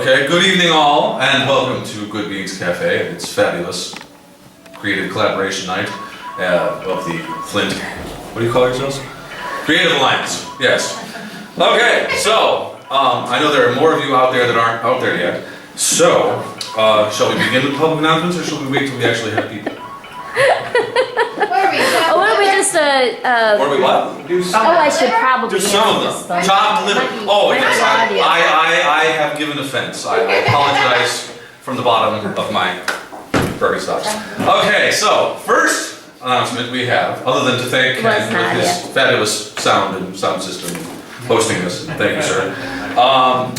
Okay, good evening all, and welcome to Good Beans Cafe. It's fabulous creative collaboration night of the Flint, what do you call yourselves? Creative Alliance, yes. Okay, so, I know there are more of you out there that aren't out there yet. So, shall we begin with public announcements, or shall we wait till we actually have people? Oh, why don't we just, Or we what? I should probably. Do some of them. Chopped liver. Oh, yes, I have given offense. I apologize from the bottom of my very stocks. Okay, so, first announcement we have, other than to thank Ken with his fabulous sound and sound system hosting this. Thank you, sir.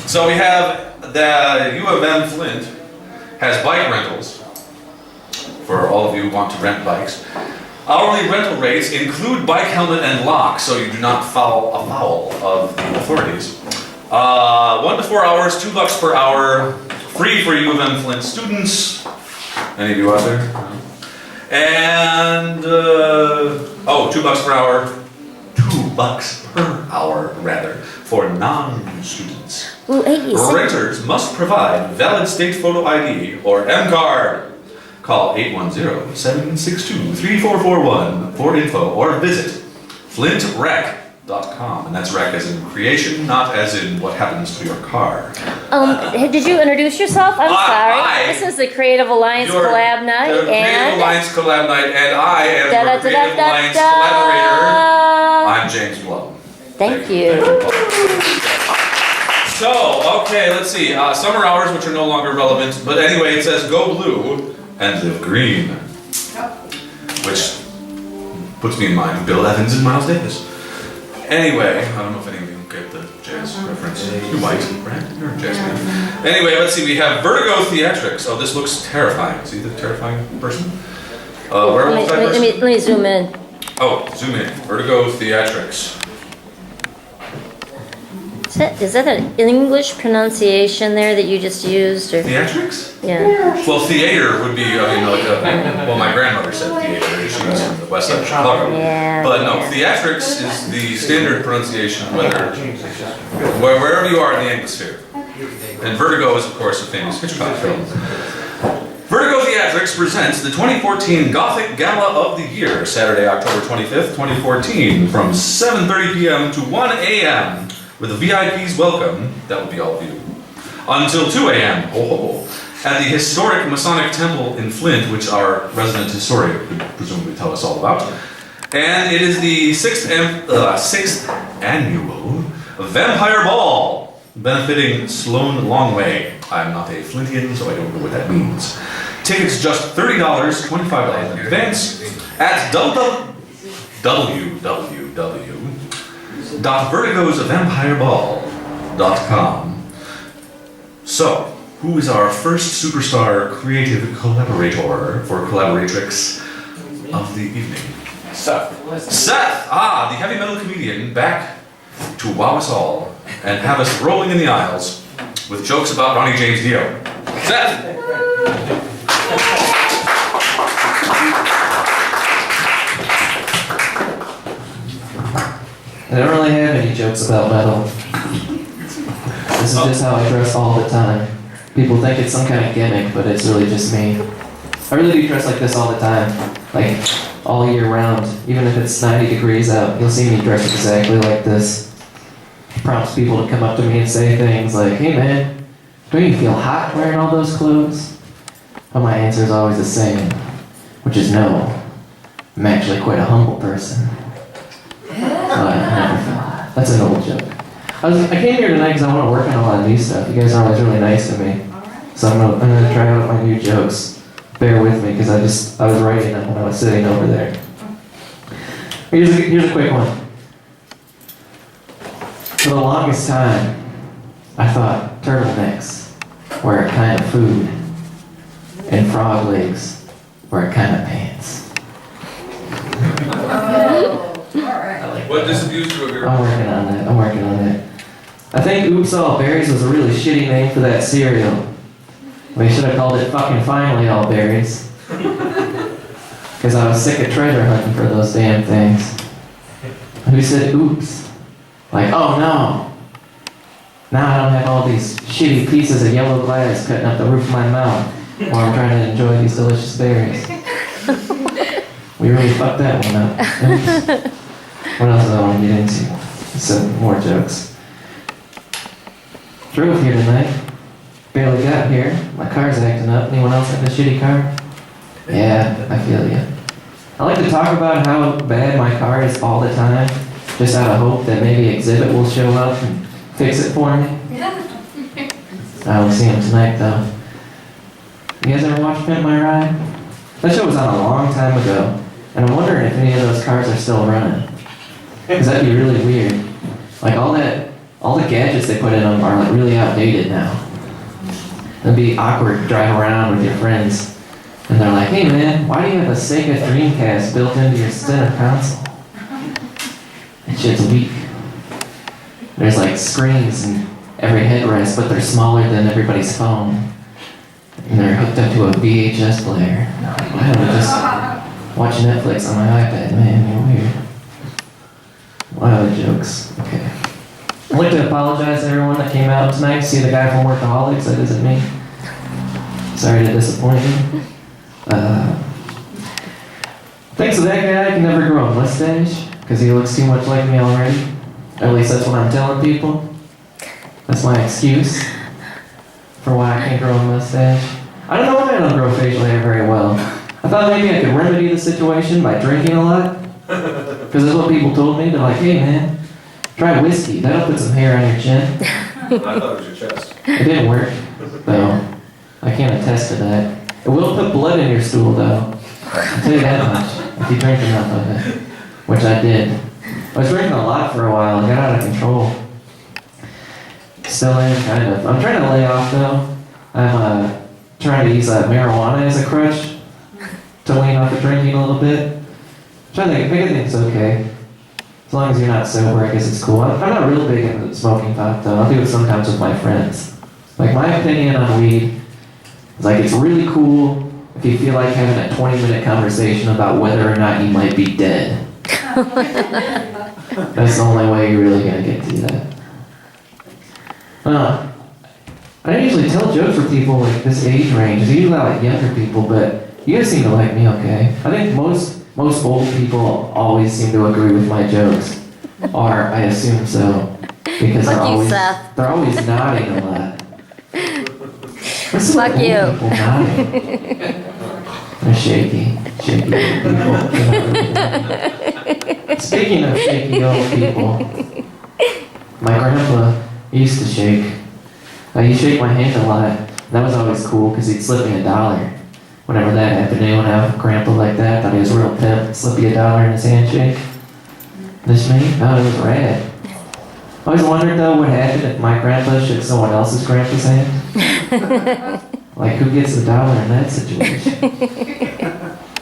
So we have the U of M Flint has bike rentals for all of you who want to rent bikes. Hourly rental rates include bike helmet and lock, so you do not foul afoul of the authorities. 1 to 4 hours, $2 per hour, free for U of M Flint students. Any of you out there? And $2 per hour. $2 per hour, rather, for non-students. Renters must provide valid state photo ID or M-card. Call 810-762-3441 for info or visit flintrec.com. And that's rec as in creation, not as in what happens to your car. Did you introduce yourself? I'm sorry. This is the Creative Alliance Collab Nite. The Creative Alliance Collab Nite, and I am your Creative Alliance collaborator. I'm James Blum. Thank you. So, okay, let's see. Summer hours, which are no longer relevant, but anyway, it says go blue and live green. Which puts me in mind of Bill Evans and Miles Davis. Anyway, I don't know if any of you get the jazz reference. You might, right? You're a jazz man. Anyway, let's see. We have Vertigo Theatrics. Oh, this looks terrifying. See the terrifying person? Werewolf type person? Let me zoom in. Oh, zoom in. Vertigo Theatrics. Is that an English pronunciation there that you just used? Or? Theatrics? Yeah. Well, theater would be, well, my grandmother said theater. She was from the west side of Chicago. Yeah. But no, theatrics is the standard pronunciation, wherever you are in the Anglosphere. And Vertigo is, of course, a famous Hitchcock film. Vertigo Theatrics presents the 2014 Gothic Gala of the Year, Saturday, October 25th, 2014, from 7:30 p.m. to 1 a.m. with the VIPs welcome, that would be all of you, until 2 a.m. At the historic Masonic Temple in Flint, which our resident historian could presumably tell us all about. And it is the sixth annual Vampire Ball, benefiting Sloan Longway. I'm not a Flintian, so I don't know what that means. Tickets just $30, $25 in advance at www.vertigosvampireball.com. So, who is our first superstar creative collaborator for Collaboratrix of the evening? Seth. Seth! The heavy metal comedian, back to wow us all and have us rolling in the aisles with jokes about Ronnie James Dio. Seth! I don't really have any jokes about metal. This is just how I dress all the time. People think it's some kind of gimmick, but it's really just me. I really do dress like this all the time, like all year round. Even if it's 90 degrees out, you'll see me dressed exactly like this. It prompts people to come up to me and say things like, "Hey man, don't you feel hot wearing all those clothes?" But my answer is always the same, which is no. I'm actually quite a humble person. That's an old joke. I came here tonight because I want to work on a lot of new stuff. You guys are always really nice to me. So I'm gonna try out my new jokes. Bear with me because I was writing them when I was sitting over there. Here's a quick one. For the longest time, I thought turtlenecks were a kind of food and frog legs were a kind of pants. What disabused you of your... I'm working on that. I think Oops All Berries was a really shitty name for that cereal. We should have called it fucking Finally All Berries. Because I was sick of treasure hunting for those damn things. Who said oops? Like, oh no. Now I don't have all these shitty pieces of yellow glass cutting up the roof of my mouth while I'm trying to enjoy these delicious berries. We really fucked that one up. Oops. What else do I want to get into? Some more jokes. Drove here tonight. Barely got here. My car's acting up. Anyone else have a shitty car? Yeah, I feel you. I like to talk about how bad my car is all the time, just out of hope that maybe Exhibit will show up and fix it for me. I will see him tonight, though. You guys ever watch Pimp My Ride? That show was on a long time ago, and I'm wondering if any of those cars are still running. Because that'd be really weird. Like all the gadgets they put in them are like really outdated now. It'd be awkward to drive around with your friends, and they're like, "Hey man, why do you have a Sega Dreamcast built into your center console?" That shit's weak. There's like screens in every headrest, but they're smaller than everybody's phone. And they're hooked up to a VHS player. Why don't I just watch Netflix on my iPad? Man, you're weird. What other jokes? Okay. I'd like to apologize to everyone that came out tonight to see the guy from Workaholics. That isn't me. Sorry to disappoint you. Thanks to that guy, I can never grow a mustache because he looks too much like me already. At least that's what I'm telling people. That's my excuse for why I can't grow a mustache. I don't know why I don't grow facial hair very well. I thought maybe I could remedy the situation by drinking a lot. Because that's what people told me. They're like, "Hey man, try whiskey. That'll put some hair on your chin." I thought it was your chest. It didn't work, though. I can't attest to that. It will put blood in your stool, though. I'll tell you that much, if you drink enough of it. Which I did. I was drinking a lot for a while. I got out of control. Still am, kind of. I'm trying to lay off, though. I'm trying to use marijuana as a crutch to lean off the drinking a little bit. I'm trying to think, I think it's okay. As long as you're not sober, I guess it's cool. I'm not real big into smoking pot, though. I'll do it sometimes with my friends. Like, my opinion on weed is like, it's really cool if you feel like having a 20-minute conversation about whether or not you might be dead. That's the only way you're really gonna get to that. I don't usually tell jokes for people like this age range. It's usually like younger people, but you guys seem to like me okay. I think most old people always seem to agree with my jokes. Or I assume so. Because Seth. they're always nodding a lot. What's Fuck old you. people nodding? They're shaky old people. Speaking of shaky old people, my grandpa used to shake. He'd shake my hand a lot. That was always cool because he'd slip me $1. Whenever that happened, anyone have a grandpa like that? Thought he was a real pimp, slip you $1 in his handshake? This me? Oh, it was rad. I always wondered though what happened if my grandpa shook someone else's grandpa's hand. Like who gets the $1 in that situation?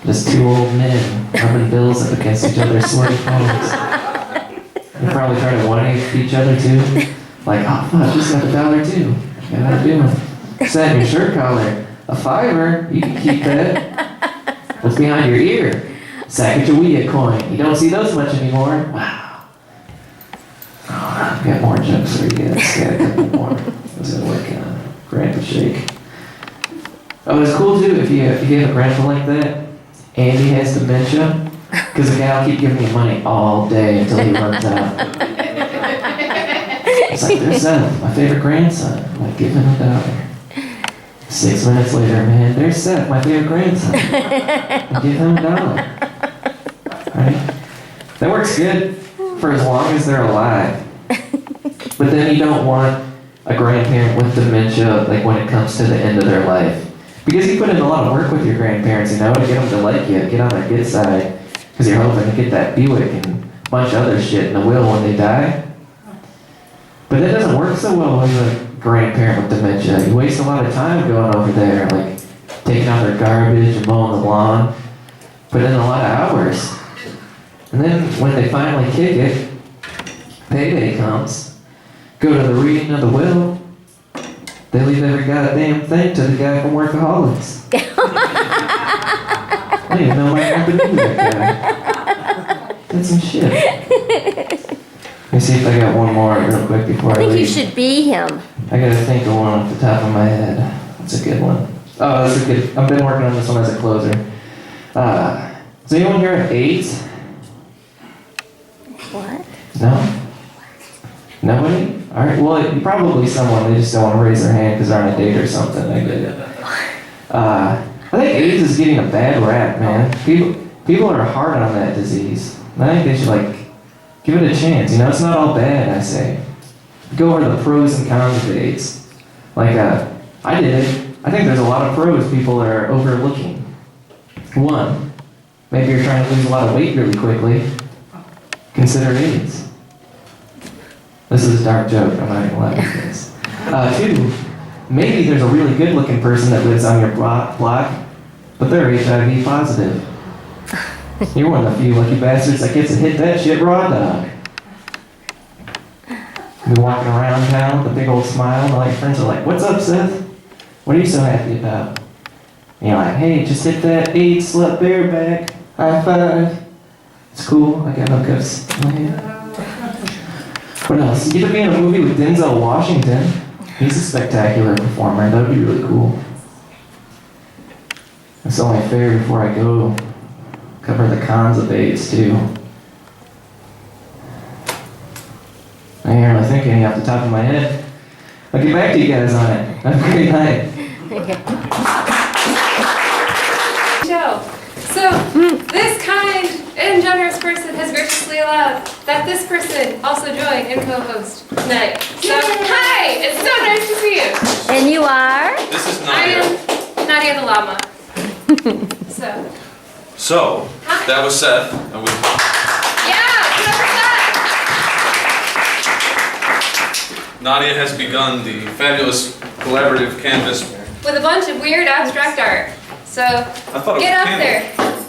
Just two old men rubbing bills up against each other's sweaty palms. They probably try to one-up each other too. Like, oh fuck, just got $1 too. Yeah, how you doing? Sat in your shirt collar. A $5, you can keep that. What's behind your ear? Sacagawea coin. You don't see those much anymore. Wow. Oh, I've got more jokes for you guys. Got a couple more. I was gonna work on grandpa shake. Oh, it's cool too if you have a grandpa like that. Andy has dementia, because the guy will keep giving you money all day until he runs out. It's like, there's Seth, my favorite grandson. I'm like, give him $1. 6 minutes later, man, there's Seth, my favorite grandson. And give him $1. Right? That works good for as long as they're alive. But then you don't want a grandparent with dementia, like when it comes to the end of their life. Because you put in a lot of work with your grandparents, you know, to get them to like you, get on their good side. Because you're hoping to get that Buick and a bunch of other shit in the will when they die. But that doesn't work so well when you're a grandparent with dementia. You waste a lot of time going over there, like taking out their garbage and mowing the lawn. Put in a lot of hours. And then when they finally kick it, payday comes. Go to the reading of the will. They leave every goddamn thing to the guy from Workaholics. I didn't even know my grandpa knew that guy. That's some shit. Let me see if I got one more real quick before I I think leave. you should be him. I gotta think of one off the top of my head. That's a good one. Oh, that's a good. I've been working on this one as a closer. Is anyone here at 8? What? No? Nobody? Alright, well, probably someone. They just don't want to raise their hand because they're on a date or something. I get it. I think AIDS is getting a bad rap, man. People are hard on that disease. And I think they should, give it a chance. It's not all bad, I say. Go over the pros and cons of AIDS. I did it. I think there's a lot of pros people are overlooking. 1, maybe you're trying to lose a lot of weight really quickly. Consider AIDS. This is a dark joke, I'm not gonna lie to you guys. 2, maybe there's a really good looking person that lives on your block, but they're HIV positive. You're one of the few lucky bastards that gets to hit that shit raw dog. Be walking around town with a big old smile, and all your friends are like, "What's up, Seth? What are you so happy about?" And you're like, "Hey, just hit that AIDS slut bareback. High five." It's cool, I got hookups in my head. What else? You get to be in a movie with Denzel Washington. He's a spectacular performer, that would be really cool. That's only fair before I go cover the cons of AIDS too. I ain't really thinking any off the top of my head. I'll get back to you guys on it. Have a great night. So, this kind and generous person has graciously allowed that this person also join and co-host tonight. So, hi! It's so nice to see you. And you are? This is I Nadia. am Nadia the llama. So, that was Seth. And we... Yeah, good for Nadia has begun the fabulous collaborative canvas. with a bunch of weird abstract art. So, I thought it was get a up candle. there.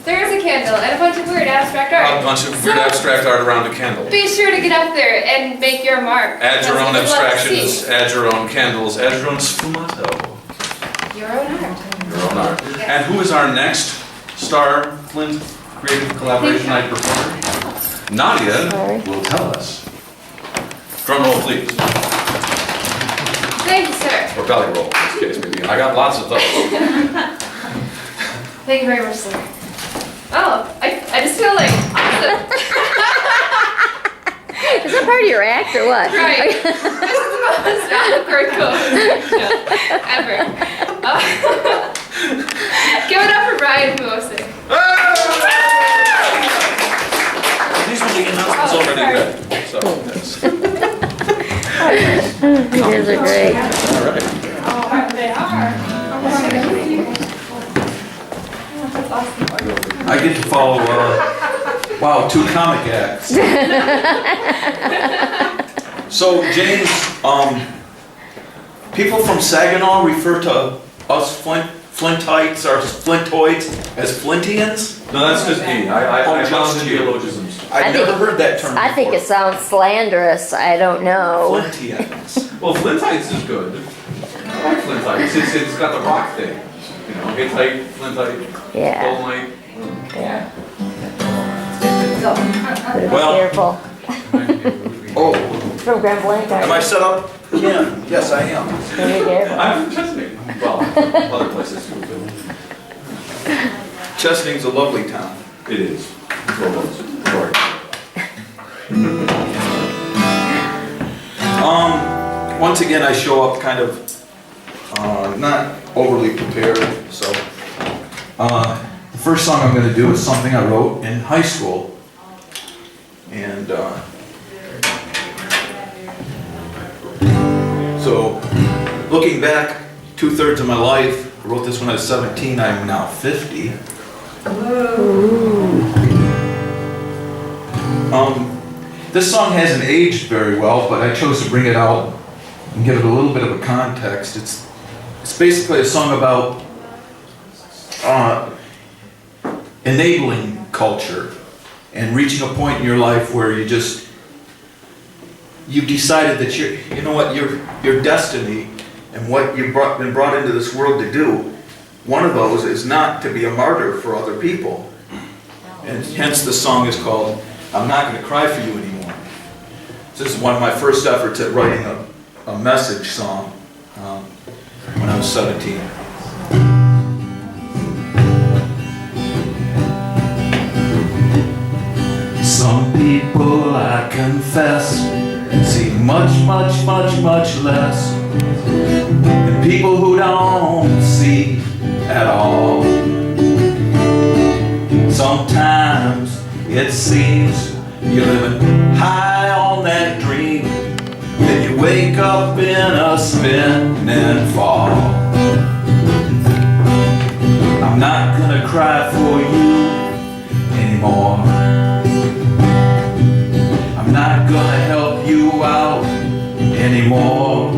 There is a candle and a bunch of weird abstract art. A bunch of weird abstract art around a candle. Be sure to get up there and make your mark. Add your own That's what we'd love to abstractions, see. add your own candles, add your own sfumato. Your own art. Your own art. And who is our next star Flint Creative Collaboration Night performer? Nadia will tell us. Drum roll, please. Thank you, sir. Or belly roll, in this case, maybe. I got lots of those. Thank you very much, sir. Oh, I just feel like awesome. Is that part of your act or what? Right. This is the most awkward conversation ever. Give it up for Brian Pobocik. These will be announcements already read. So, yes. You guys are great. All right. They are. I get to follow, wow, 2 comic acts. So, James, people from Saginaw refer to us Flintites or Flintoids as Flintians? No, that's just me. I just love you. neologisms. I've never heard that term I think it before. sounds slanderous. I don't know. Flintians. Well, Flintites is good. I like Flintites. It's got the rock thing. You know, Hittite, Flintite, Yeah. Dolomite. Yeah. Well- Careful. Oh, From Grand Blanc. am I set up? Yeah, yes, I am. Be careful. I'm from Chesapeake. Well, other places too. Chesaning's a lovely town. It is. Sorry. Once again, I show up kind of not overly prepared, so the first song I'm going to do is something I wrote in high school, and so looking back 2/3 of my life, I wrote this when I was 17. I'm now 50. This song hasn't aged very well, but I chose to bring it out and give it a little bit of a context. It's basically a song about enabling culture and reaching a point in your life where you've decided that your destiny and what you've been brought into this world to do. One of those is not to be a martyr for other people, and hence the song is called "I'm Not Going to Cry for You Anymore." This is one of my first efforts at writing a message song when I was 17. Some people, I confess, see much, much, much, much less than people who don't see at all. Sometimes it seems you're living high on that dream, then you wake up in a spin and fall. I'm not gonna cry for you anymore. I'm not gonna help you out anymore.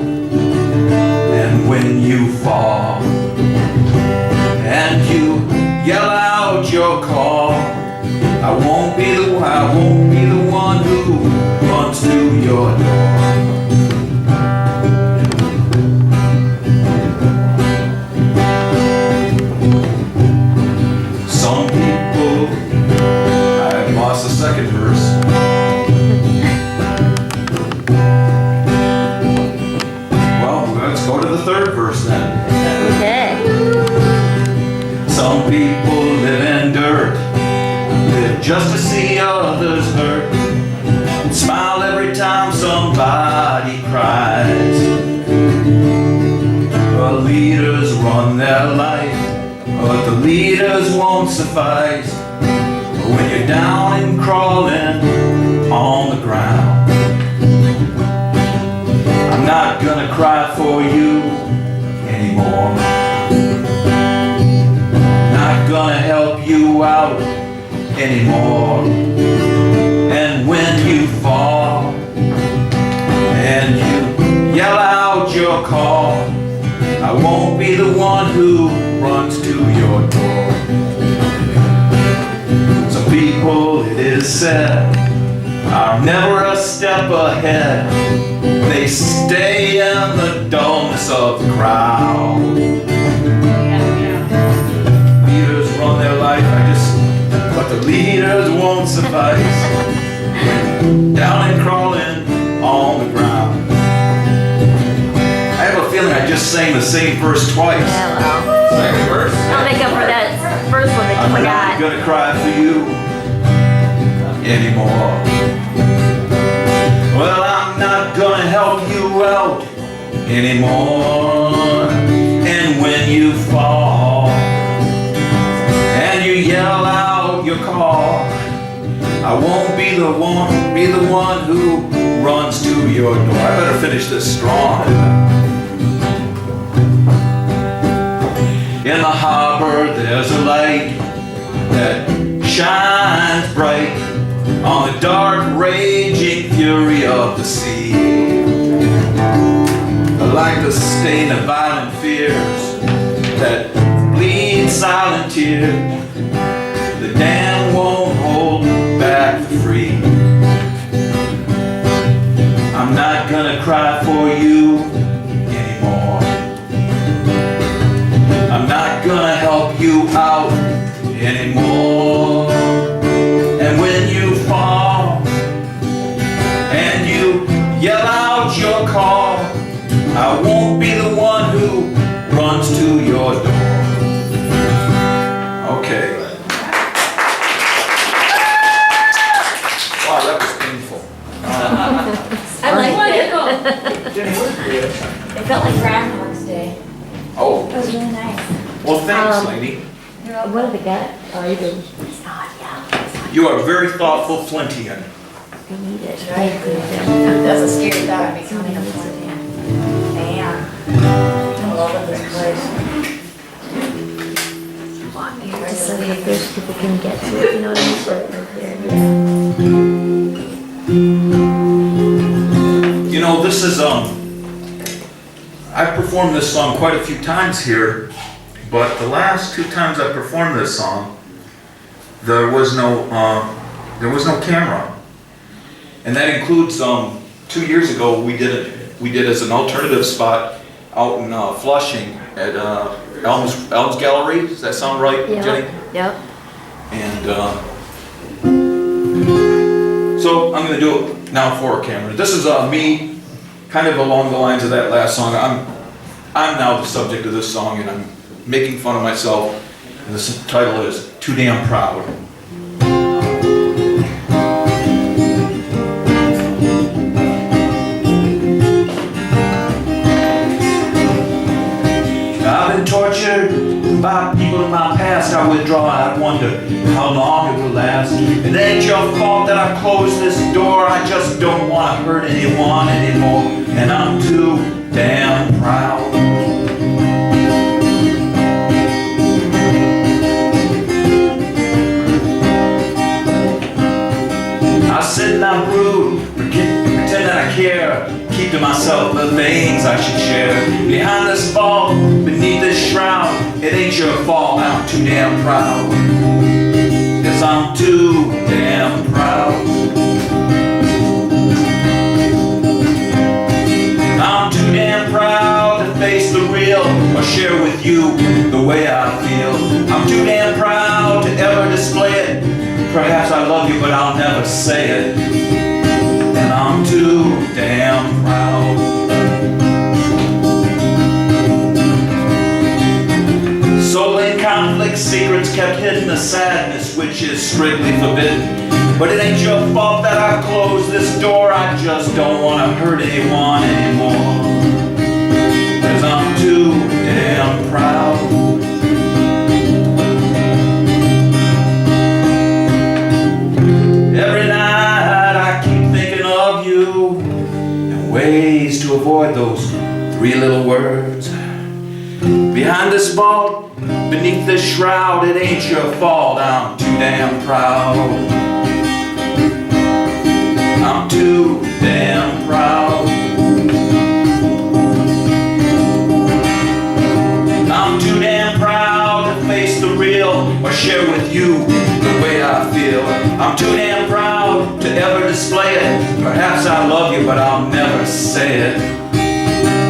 And when you fall and you yell out your call, I won't be the one who runs to your door. Some people, I've lost the second verse. Well, let's go to the third verse then. Okay. Some people live in dirt, live just to see others hurt, and smile every time somebody cries. The leaders run their life, but the leaders won't suffice when you're down and crawling on the ground. I'm not gonna cry for you anymore. Not gonna help you out anymore. And when you fall and you yell out your call, I won't be the one who runs to your door. Some people, it is said, are never a step ahead. They stay in the dullness of the crowd. Leaders run their life, but the leaders won't suffice. Down and crawling on the ground. I have a feeling I just sang the same verse twice. Yeah, well, Second verse. I'll make up for that first one that you I'm not forgot. gonna cry for you anymore. Well, I'm not gonna help you out anymore. And when you fall and you yell out your call, I won't be the one who runs to your door. I better finish this strong. In the harbor there's a light that shines bright on the dark raging fury of the sea. Like the stain of violent fears that bleed silent tears, the dam won't hold back the free. I'm not gonna cry for you anymore. I'm not gonna help you out anymore. And when you fall and you yell out your call, I won't be the one who runs to your door. Okay. Wow, that was painful. I like it. Jennie, what did you do? It felt like Groundhog's Day. Oh, It was really nice. well, thanks, lady. What have we got? Oh, you did. It's Nadia. You are very thoughtful Flintian. We need it. That's a scary thought, becoming a Flynn. Man, I'm all over this place. Just so that those people can get to it, you know what I mean? So right there, yeah. You know, this is, I've performed this song quite a few times here, but the last two times I performed this song, there was no camera. And that includes, 2 years ago, we did as an alternative spot out in Flushing at Elm's Gallery. Does that sound right, Jennie? Yep. And so I'm going to do now for a camera. This is me, kind of along the lines of that last song. I'm now the subject of this song, and I'm making fun of myself. And the title is Too Damn Proud. I've been tortured by people in my past. I withdraw, I wonder how long it will last. It ain't your fault that I closed this door. I just don't want to hurt anyone anymore. And I'm too damn proud. I sit and I brood, pretend that I care. Keep to myself the things I should share. Behind this vault, beneath this shroud, it ain't your fault, I'm too damn proud. Yes, I'm too damn proud. I'm too damn proud to face the real or share with you the way I feel. I'm too damn proud to ever display it. Perhaps I love you, but I'll never say it. And I'm too damn proud. Soul in conflict, secrets kept hidden, a sadness which is strictly forbidden. But it ain't your fault that I closed this door. I just don't want to hurt anyone anymore. 'Cause I'm too damn proud. Every night I keep thinking of you and ways to avoid those three little words. Behind this vault, beneath this shroud, it ain't your fault, I'm too damn proud. I'm too damn proud. I'm too damn proud to face the real or share with you the way I feel. I'm too damn proud to ever display it. Perhaps I love you, but I'll never say it.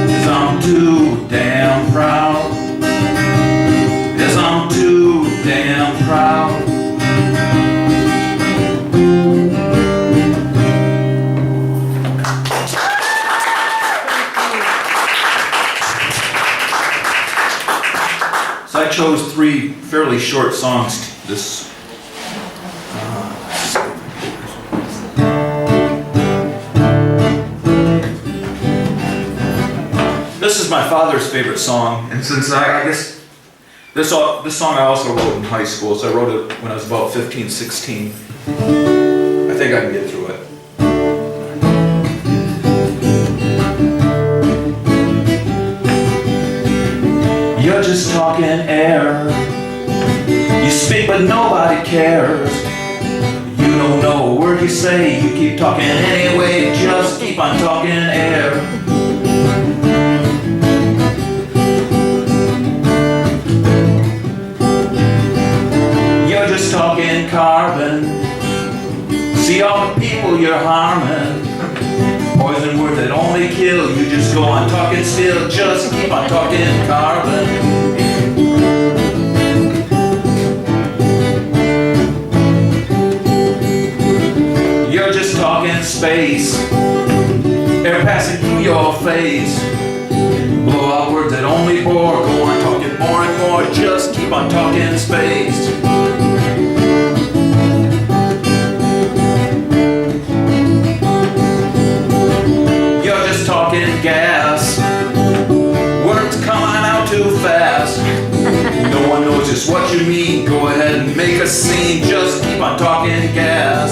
'Cause I'm too damn proud. Yes, I'm too damn proud. So I chose 3 fairly short songs this. This is my father's favorite song, and since I guess this song I also wrote in high school, so I wrote it when I was about 15, 16. I think I can get through it. You're just talking air. You speak but nobody cares. You don't know a word you say. You keep talking anyway. Just keep on talking air. You're just talking carbon. See all the people you're harming. Poison words that only kill. You just go on talking still. Just keep on talking carbon. You're just talking space. Air passing through your face. Blow out words that only bore. Go on talking more and more. Just keep on talking space. Talking gas. Words coming out too fast. No one knows just what you mean. Go ahead and make a scene. Just keep on talking gas.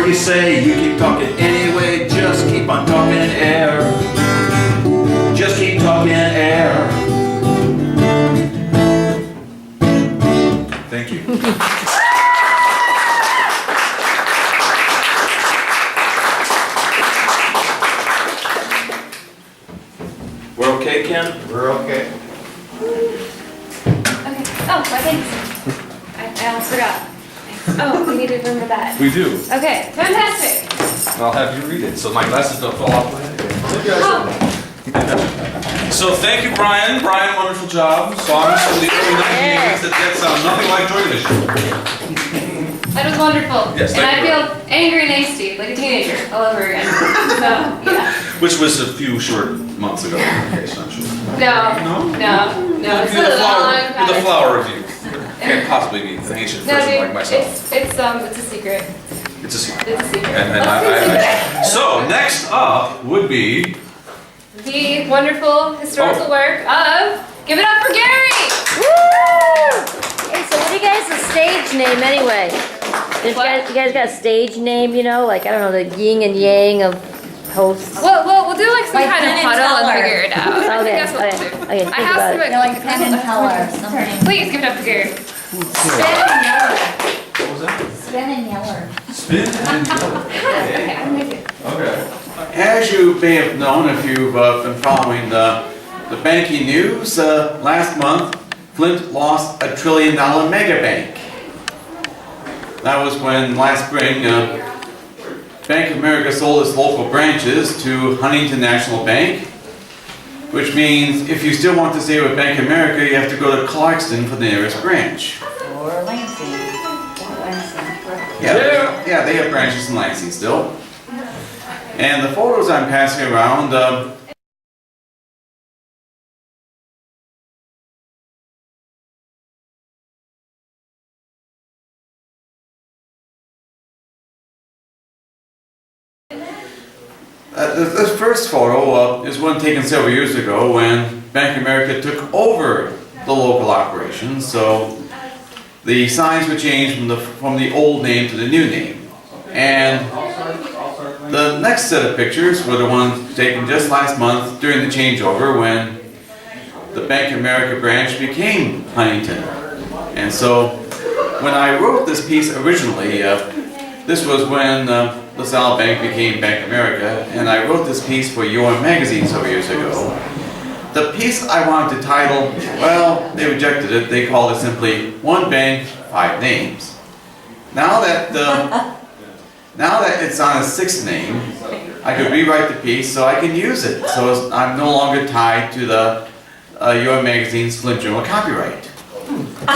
You say you keep talking anyway, just keep on talking air. Just keep talking air. Thank you. We're okay, Ken? We're okay. Okay. Oh, my thanks. I almost forgot. Oh, we need to remember that. We do. Okay, fantastic. I'll have you read it, so my glasses don't fall off my head. Oh, So thank you, Brian. Brian, wonderful job. Songs from the early 1980s that sound nothing like Joy Division. that was wonderful. Yes, and thank I you. feel angry and angsty, like a teenager, all over again. So, yeah. Which was a few short months ago. Okay, so I'm sure. No, it's You're a the flower, long you're the flower of youth. Can't possibly be an ancient No, person dude, like myself. it's a secret. It's a secret. It's a secret. And so next up would be. The wonderful historical work of Give It Up for Gary! Woo! Hey, so what do you guys' stage name anyway? You guys got a stage name, you know? Like, I don't know, the yin and yang of hosts. We'll do like some Like kind Penn of and huddle and Teller. figure it out. I think Okay, that's what we'll do. okay, think I have about to it. They're like Penn and Teller or something. Please give it up for Gary. Spin and Yeller. What was that? Spin and Yeller. Spin and Okay, I'm with you. Okay. As you may have known if you've been following the banking news, last month Flint lost $1 trillion mega bank. That was when last spring Bank of America sold its local branches to Huntington National Bank, which means if you still want to stay with Bank of America, you have to go to Clarkston for the nearest branch. Or Lansing. Yeah, they have branches in Lansing still. And the photos I'm passing around, this first photo is one taken several years ago when Bank of America took over the local operations. So the signs were changed from the old name to the new name. And the next set of pictures were the ones taken just last month during the changeover when the Bank of America branch became Huntington. And so when I wrote this piece originally, this was when LaSalle Bank became Bank of America, and I wrote this piece for Your Magazine several years ago. The piece I wanted to title, well, they rejected it. They called it simply One Bank, Five Names. Now that it's on a sixth name, I could rewrite the piece so I can use it. So I'm no longer tied to the Your Magazine's Flint Journal copyright.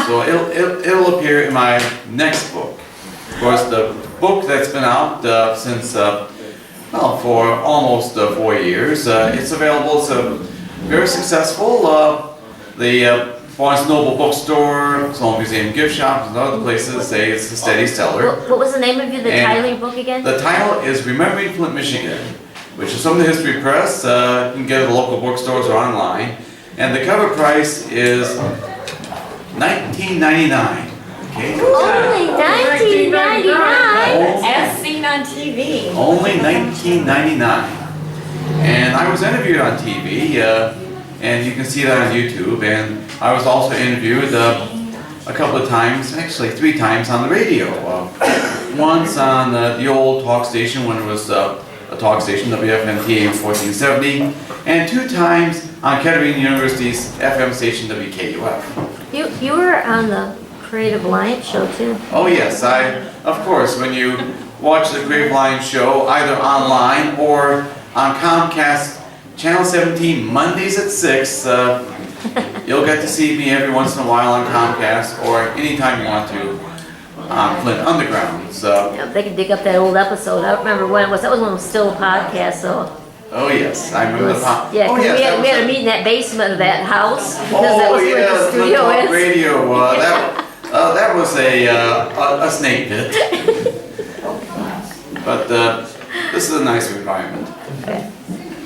So it'll appear in my next book. Of course, the book that's been out since, for almost 4 years. It's available. It's very successful. The Barnes Noble bookstore, Small Museum gift shops, and other places say it's a steady seller. What was the name of the title of your book again? The title is Remembering Flint, Michigan, which is from the History Press. You can get it at the local bookstores or online. And the cover price is $19.99. Okay. Only $19.99. As seen on TV. Only $19.99. And I was interviewed on TV, and you can see that on YouTube. And I was also interviewed a couple of times, actually 3 times on the radio. Once on the old talk station when it was a talk station, WFMT 1470, and 2 times on Kettering University's FM station, WKUF. You were on the Creative Alliance show too. Oh yes, of course, when you watch the Creative Alliance show, either online or on Comcast Channel 17 Mondays at 6, you'll get to see me every once in a while on Comcast or anytime you want to on Flint Underground. So, Yeah, they could dig up that old episode. I don't remember when it was. That was when it was still a podcast. So oh yes, I remember the pop. yeah, 'cause oh, yes, we had that to was meet in that basement of that house because that oh was where the yeah, studio Flint Talk is. Radio. That was a snake pit. But this is a nice environment. Okay.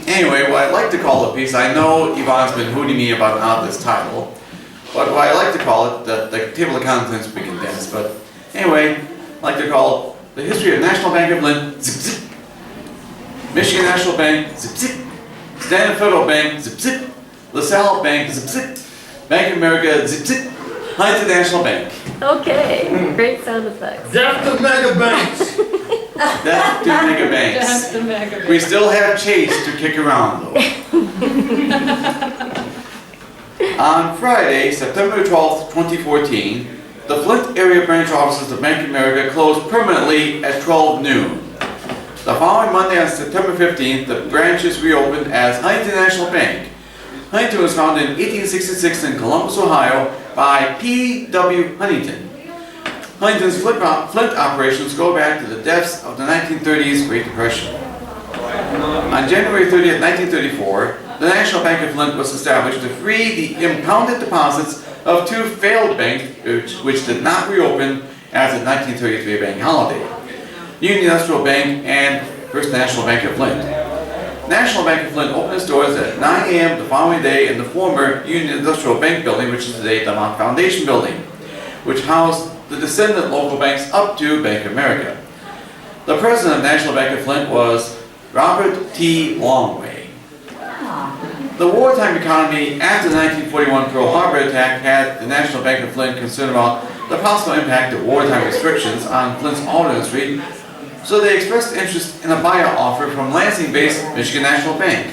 Anyway, what I'd like to call the piece, I know Yvonne's been hooting me about not this title, but what I like to call it, the table of contents would be condensed, but anyway, I'd like to call it The History of National Bank of Flint, zip zip, Michigan National Bank, zip zip, Standard Federal Bank, zip zip, LaSalle Bank, zip zip, Bank of America, zip zip, Huntington National Bank. Okay, great sound effects. Death to mega banks. Death to mega banks. Just the mega We still have Chase to kick around though. On Friday, September 12th, 2014, the Flint area branch offices of Bank of America closed permanently at 12 noon. The following Monday on September 15th, the branches reopened as Huntington National Bank. Huntington was founded in 1866 in Columbus, Ohio by P.W. Huntington. Huntington's Flint operations go back to the depths of the 1930s Great Depression. On January 30th, 1934, the National Bank of Flint was established to free the impounded deposits of two failed banks which did not reopen after the 1933 bank holiday: Union Industrial Bank and First National Bank of Flint. National Bank of Flint opened its doors at 9 a.m. the following day in the former Union Industrial Bank building, which is today the Mount Foundation building, which housed the descendant local banks up to Bank of America. The president of National Bank of Flint was Robert T. Longway. The wartime economy after the 1941 Pearl Harbor attack had the National Bank of Flint concerned about the possible impact of wartime restrictions on Flint's auto industry, so they expressed interest in a buyout offer from Lansing-based Michigan National Bank.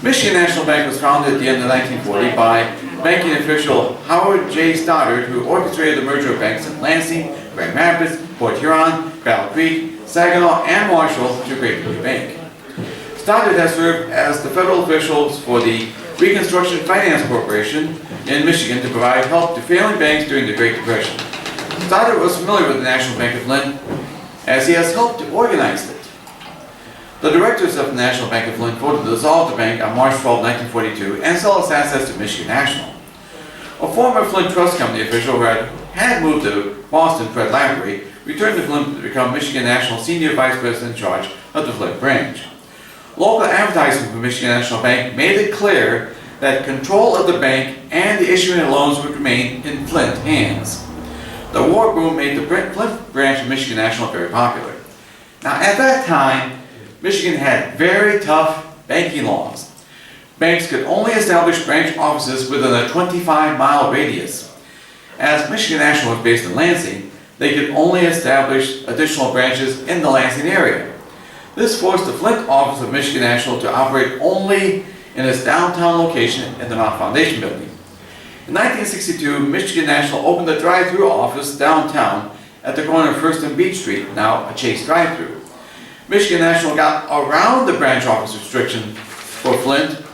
Michigan National Bank was founded at the end of 1940 by banking official Howard J. Stoddard, who orchestrated the merger of banks in Lansing, Grand Rapids, Port Huron, Battle Creek, Saginaw, and Marshall to Great Blue Bank. Stoddard has served as the federal officials for the Reconstruction Finance Corporation in Michigan to provide help to failing banks during the Great Depression. Stoddard was familiar with the National Bank of Flint, as he has helped to organize it. The directors of the National Bank of Flint voted to dissolve the bank on March 12, 1942 and sell its assets to Michigan National. A former Flint Trust Company official who had moved to Boston, Fred Lavery, returned to Flint to become Michigan National Senior Vice President in charge of the Flint branch. Local advertising for Michigan National Bank made it clear that control of the bank and the issuing of loans would remain in Flint hands. The war boom made the Flint branch of Michigan National very popular. Now, at that time, Michigan had very tough banking laws. Banks could only establish branch offices within a 25-mile radius. As Michigan National was based in Lansing, they could only establish additional branches in the Lansing area. This forced the Flint office of Michigan National to operate only in its downtown location in the Mount Foundation building. In 1962, Michigan National opened a drive-through office downtown at the corner of First and Beach Street, now a Chase drive-through. Michigan National got around the branch office restriction for Flint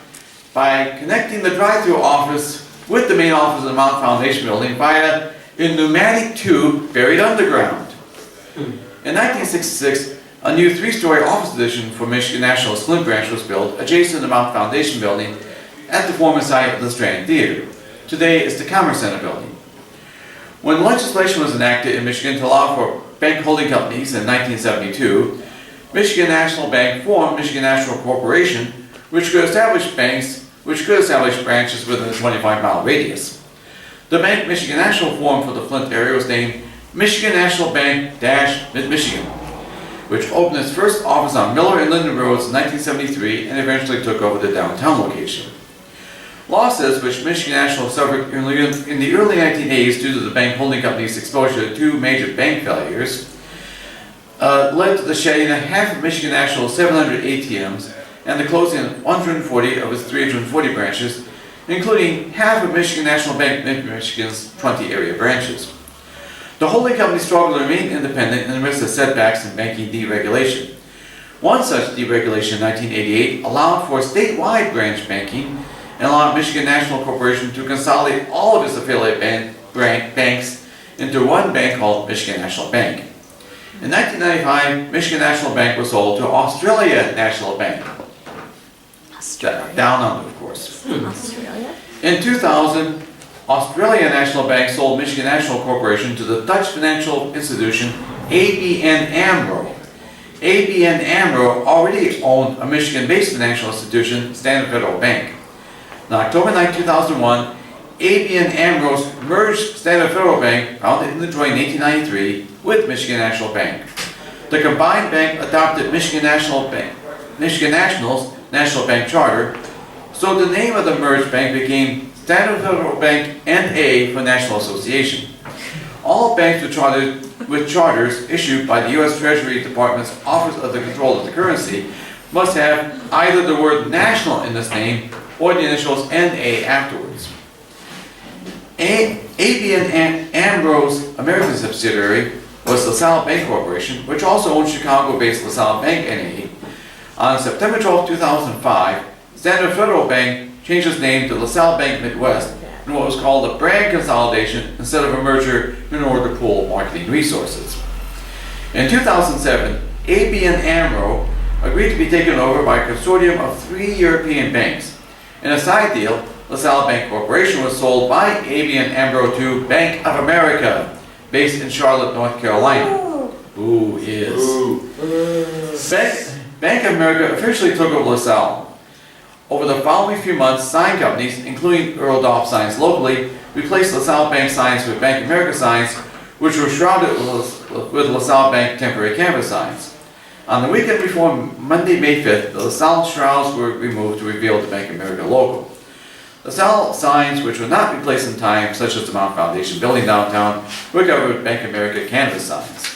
by connecting the drive-through office with the main office of the Mount Foundation building via a pneumatic tube buried underground. In 1966, a new three-story office addition for Michigan National's Flint branch was built adjacent to the Mount Foundation building at the former site of the Strand Theater. Today it's the Commerce Center building. When legislation was enacted in Michigan to allow for bank holding companies in 1972, Michigan National Bank formed Michigan National Corporation, which could establish branches within a 25-mile radius. The bank Michigan National formed for the Flint area was named Michigan National Bank Mid-Michigan, which opened its first office on Miller and Linden Roads in 1973 and eventually took over the downtown location. Losses which Michigan National suffered in the early 1980s due to the bank holding company's exposure to two major bank failures led to the shutting of half of Michigan National's 700 ATMs and the closing of 140 of its 340 branches, including half of Michigan National Bank Michigan's 20 area branches. The holding company struggled to remain independent in the midst of setbacks in banking deregulation. One such deregulation in 1988 allowed for statewide branch banking and allowed Michigan National Corporation to consolidate all of its affiliate banks into one bank called Michigan National Bank. In 1995, Michigan National Bank was sold to Australia National Bank. Down under, of course. Australia? In 2000, Australia National Bank sold Michigan National Corporation to the Dutch financial institution ABN AMRO. ABN AMRO already owned a Michigan-based financial institution, Standard Federal Bank. On October 9, 2001, ABN AMRO merged Standard Federal Bank, founded in Detroit in 1893, with Michigan National Bank. The combined bank adopted Michigan National's National Bank Charter, so the name of the merged bank became Standard Federal Bank N.A. for National Association. all banks with charters issued by the U.S. Treasury Department's Office of the Control of the Currency must have either the word national in its name or the initials NA afterwards. ABN Amro's American subsidiary was LaSalle Bank Corporation, which also owns Chicago-based LaSalle Bank N.A. On September 12, 2005, Standard Federal Bank changed its name to LaSalle Bank Midwest in what was called a brand consolidation instead of a merger in order to pool marketing resources. In 2007, ABN AMRO agreed to be taken over by a consortium of 3 European banks. In a side deal, LaSalle Bank Corporation was sold by ABN AMRO to Bank of America, based in Charlotte, North Carolina. Who is? Bank of America officially took over LaSalle. Over the following few months, sign companies, including Earl Dopp signs locally, replaced LaSalle Bank signs with Bank of America signs, which were shrouded with LaSalle Bank temporary canvas signs. On the weekend before Monday, May 5th, the LaSalle shrouds were removed to reveal the Bank of America logo. LaSalle signs, which were not replaced in time, such as the Mount Foundation building downtown, were covered with Bank of America canvas signs.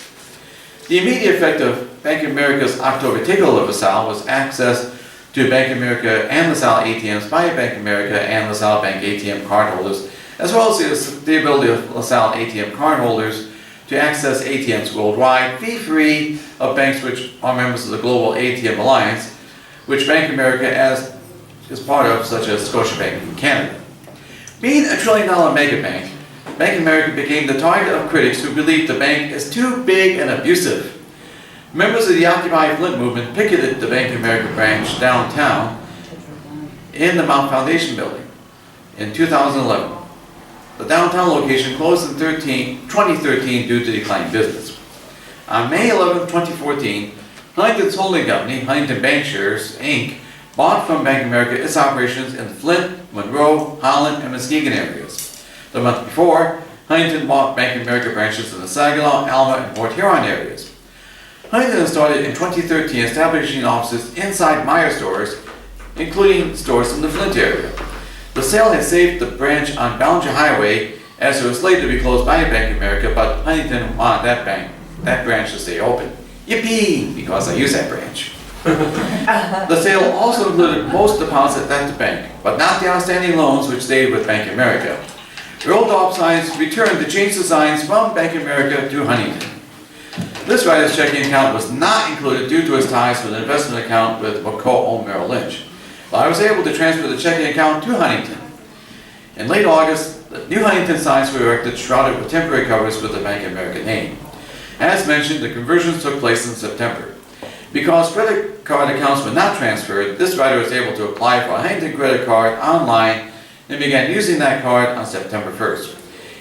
The immediate effect of Bank of America's October takeover of LaSalle was access to Bank of America and LaSalle ATMs by Bank of America and LaSalle Bank ATM cardholders, as well as the ability of LaSalle ATM cardholders to access ATMs worldwide, fee-free of banks which are members of the Global ATM Alliance, which Bank of America is part of, such as Scotiabank in Canada. Being a $1 trillion mega bank, Bank of America became the target of critics who believed the bank is too big and abusive. Members of the Occupy Flint movement picketed the Bank of America branch downtown in the Mount Foundation building in 2011. The downtown location closed in 2013 due to declining business. On May 11, 2014, Huntington's holding company, Huntington Bankshares, Inc., bought from Bank of America its operations in the Flint, Monroe, Holland, and Muskegon areas. The month before, Huntington bought Bank of America branches in the Saginaw, Alamah, and Port Huron areas. Huntington started in 2013 establishing offices inside Meijer stores, including stores in the Flint area. The sale had saved the branch on Ballinger Highway, as it was slated to be closed by Bank of America, but Huntington wanted that branch to stay open. Yippee! Because I use that branch. The sale also included most deposits at the bank, but not the outstanding loans which stayed with Bank of America. Earl Dopp signs returned to change the signs from Bank of America to Huntington. This writer's checking account was not included due to his ties with an investment account with co-owned Merrill Lynch, but I was able to transfer the checking account to Huntington. In late August, the new Huntington signs were erected, shrouded with temporary covers with the Bank of America name. As mentioned, the conversions took place in September. Because credit card accounts were not transferred, this writer was able to apply for a Huntington credit card online and began using that card on September 1st.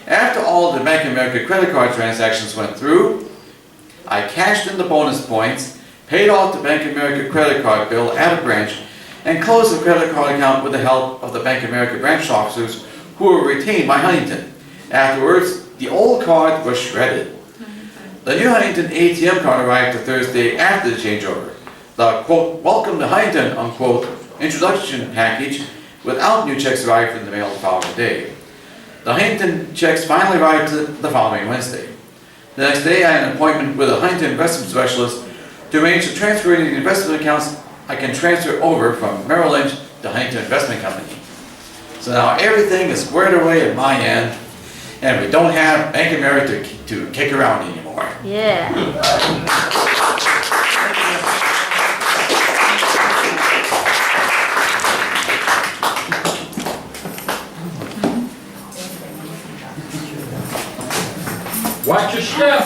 After all the Bank of America credit card transactions went through, I cashed in the bonus points, paid off the Bank of America credit card bill at a branch, and closed the credit card account with the help of the Bank of America branch officers who were retained by Huntington. Afterwards, the old card was shredded. The new Huntington ATM card arrived the Thursday after the changeover. The, quote, welcome to Huntington, unquote, introduction package without new checks arrived in the mail the following day. The Huntington checks finally arrived the following Wednesday. The next day, I had an appointment with a Huntington investment specialist to arrange to transfer any investment accounts I can transfer over from Merrill Lynch to Huntington Investment Company. So now everything is squared away at my end, and we don't have Bank of America to kick around anymore. Yeah. Watch your step.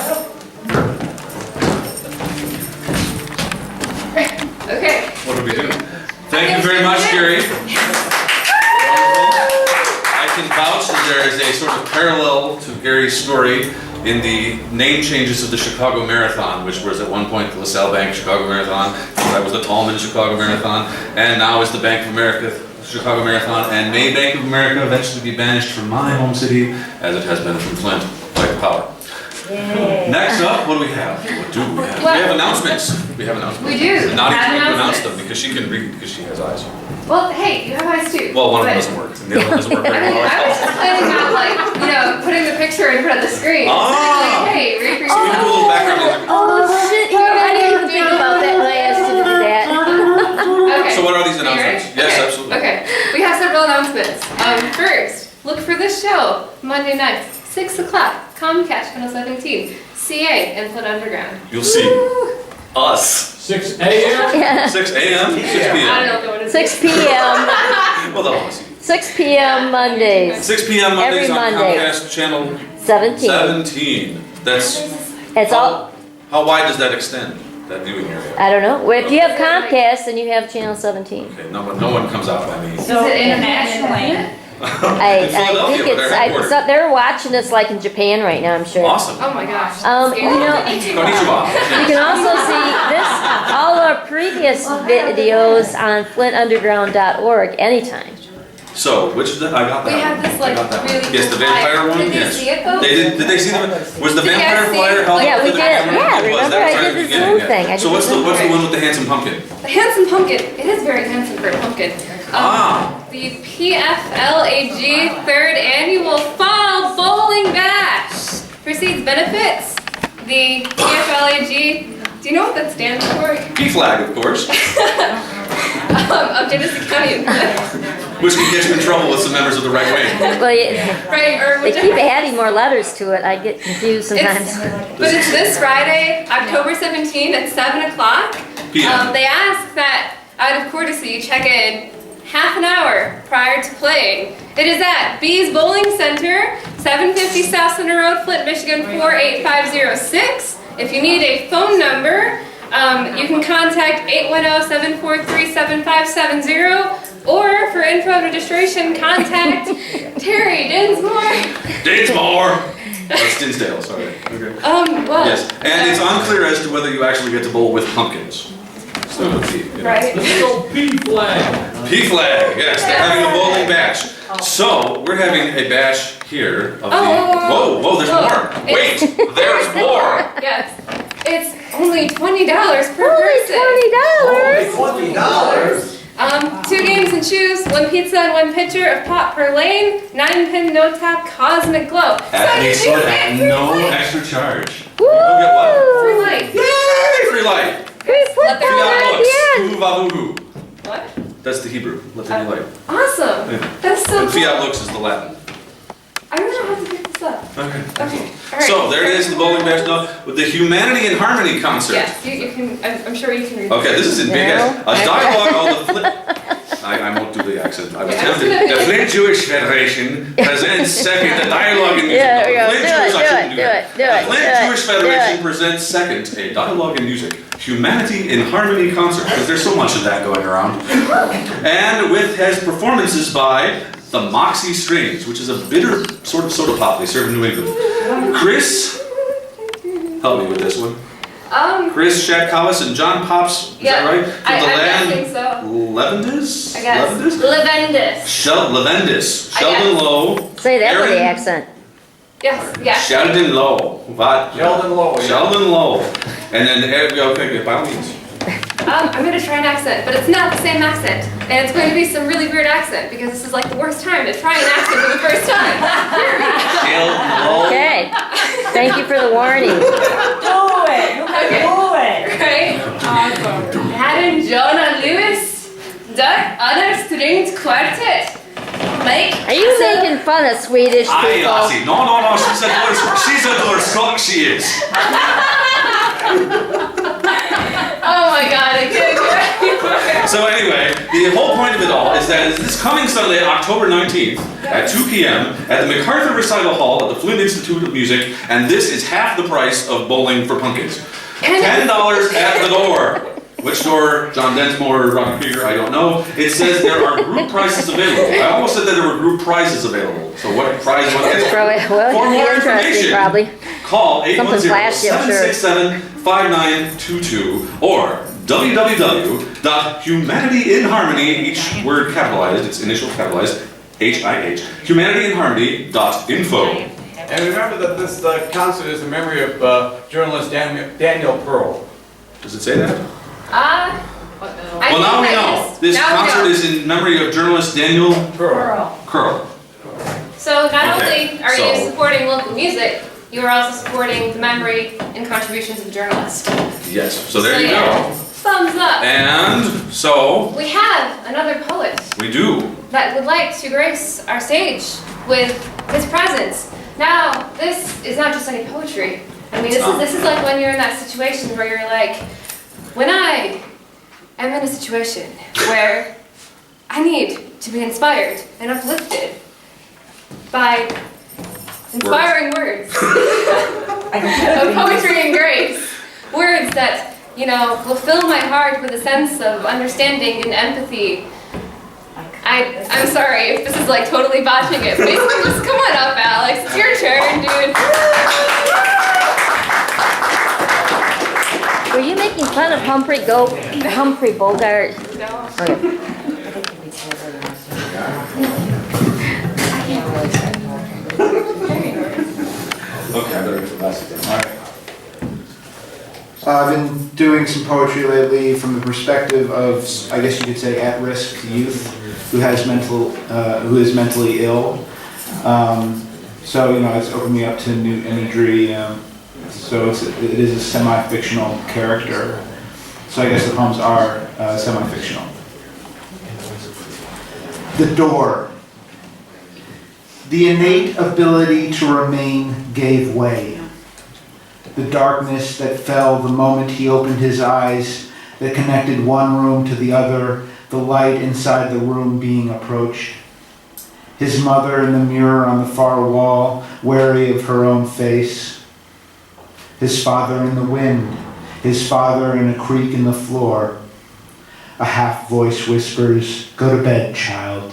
Okay. What are we doing? Thank you very much, Gary. I can vouch that there is a sort of parallel to Gary's story in the name changes of the Chicago Marathon, which was at one point the LaSalle Bank Chicago Marathon, that was the Tallman Chicago Marathon, and now is the Bank of America Chicago Marathon, and may Bank of America eventually be banished from my home city, as it has been from Flint, by the power. Next up, what do we have? What do we have? We have announcements. We have announcements. We do. Nadia Have can announce announcements. them because she can read because she has eyes. Well, hey, you have eyes too. Well, one of them But- doesn't work, and the other one doesn't work I very mean, well. I was just planning on putting the picture in front of the screen. Ah. Like, hey, read for So we can do a little background music. Oh shit! You know, I didn't even think about that when I asked you to do that. Okay. So what are these You announcements? ready? Yes, Okay. absolutely. Okay, we have several announcements. First, look for this show Monday nights, 6 o'clock, Comcast Channel 17, CA and Flint Underground. You'll see Woo! us. 6 a.m. Yeah. 6 a.m. 6 I don't p.m. know if they want to 6 p.m. Well, they'll all see. 6 p.m. Mondays. 6 p.m. Mondays Every on Monday. Comcast Channel 17. 17. That's It's all. how wide does that extend? That viewing area. I don't know. Well, if you have Comcast, then you have channel 17. Okay, no one comes out by me. So internationally, I In Philadelphia, think where they're headquartered. so they're watching us like in Japan right now. I'm sure. Awesome. Oh my gosh. You know, Konnichiwa. you can also see this, all our previous videos on flintunderground.org anytime. So, which is the, I got that We one. have this, I like, got that one. really Yes, the cool vampire flyer. one. Did they Yes. see it, though? Did they see the? Was the Did you vampire guys see flyer it? held Yeah, up we for the did. camera? Yeah, It was. remember That I was right did at the beginning, Zoom yeah. thing. I So did what's the the Zoom what's the thing. one with the handsome pumpkin? The handsome pumpkin. It is very handsome for a pumpkin. The PFLAG 3rd Annual Fall Bowling Bash precedes benefits. The PFLAG, do you know what that stands for? P flag, of course, Of Genesee County. which can get you in trouble with some members of the right wing. Well, Right, or they keep whichever. adding more letters to it. I get confused sometimes. But it's this Friday, October 17th at 7 o'clock. PM. They ask that, out of courtesy, you check in half an hour prior to playing. It is at Bees Bowling Center, 750 South Center Road, Flint, Michigan 48506. If you need a phone number, you can contact 810-743-7570. Or for info and registration, contact Terry Dinsmore. Dinsmore. That's Dinsdale. Sorry. Okay. Well. Yes, and it's unclear as to whether you actually get to bowl with pumpkins. So, you know. Right. Let's go P flag. P flag, yes, they're having a bowling bash. So, we're having a bash here of the, whoa, there's more. Wait, there's more. Yes. It's only $20 per Only person. $20. $20. 2 games and shoes, 1 pizza and 1 pitcher of pop per lane, 9-pin no tap cosmic glow. Athletes So you at get no free extra charge. You'll get what? free life. Yay, free light. Free flip Let there Free be phone at outlooks. the end. Uvavuhu. What? That's the Hebrew. Let there be light. Awesome. Yeah. That's so And cool. fiat looks is the Latin. I don't know how to pick this up. Okay. Okay. All right. So there it is, the bowling bash now with the Humanity in Harmony concert. Yes, you can. I'm sure you can read. Okay, this is in big No. ass. A dialogue on the Flint. I won't do the accent. I was Yeah, tempted. it's The Flint Jewish Federation presents second the dialogue in music. Yeah, there we No, go. the Flint Do Jewish, it, I shouldn't do it, that. do it, The Flint do it, Jewish do Federation it. presents second a dialogue in music, Humanity in Harmony concert, because there's so much of that going around. And has performances by the Moxie Strings, which is a bitter sort of soda pop they serve in New England. Chris, help me with this one. Chris Shatkawas and John Pops, is that right? From I'm the land guessing so. Levendis? I guess. Levendis? Levendis. Levendis. I Sheldon guess. Lowe. Say that with the Aaron- accent. Yes. Yes. Sheldon Lowe. What? Sheldon Lowe, yeah. Sheldon Lowe. And then, okay, by all means. I'm gonna try an accent, but it's not the same accent, and it's going to be some really weird accent because this is like the worst time to try an accent for the first time. Sheldon Lowe. Okay. Thank you for the warning. do it. You can Okay. do it. Right? Awesome. Adam Jonah Lewis, Dark Other Strings Quartet. Mike. Are you making fun of Swedish Aye, people? Lassie. No, she's a Dorskok, she is. Oh my God! I can't do it. So anyway, the whole point of it all is that this coming Sunday, October 19th, at 2 p.m. at the MacArthur Recital Hall at the Flint Institute of Music, and this is half the price of bowling for pumpkins. $10 at the door. Which door, John Densmore or Rocky Krieger, I don't know. It says there are group prices available. I almost said that there were group prizes available. So what prize, what is Probably, well, For it'd more be interesting, information, probably. call Something flashy, I'm sure. 810-767-5922 or www.humanityinharmony, each word capitalized, its initials capitalized, HIH, humanityinharmony.info. And remember that this concert is in memory of journalist Daniel Pearl. Does it say that? Well, Well, now we know. This concert is in memory of journalist Daniel Curl. So not Okay, only are so- you supporting local music, you are also supporting the memory and contributions of journalists. Yes, so there you yeah, go. Thumbs up. And so, We have another poet we do. that would like to grace our stage with his presence. Now, this is not just any poetry. I mean, this is like when you're in that situation where you're like, when I am in a situation where I need to be inspired and uplifted by inspiring words of poetry and grace. Words that, you know, will fill my heart with a sense of understanding and empathy. I'm sorry if this is like totally botching it. Basically, just come on up, Alex. It's your turn, dude. Were you making fun of Humphrey Bogart? No. Okay. Okay, I better get the glasses on. All right. I've been doing some poetry lately from the perspective of, I guess you could say, at-risk youth who is mentally ill. So you know, it's opened me up to new imagery. So it is a semi-fictional character. So I guess the poems are semi-fictional. The door. The innate ability to remain gave way. The darkness that fell the moment he opened his eyes, that connected one room to the other, the light inside the room being approached. His mother in the mirror on the far wall, wary of her own face. His father in the wind, his father in a creak in the floor. A half voice whispers, "Go to bed, child."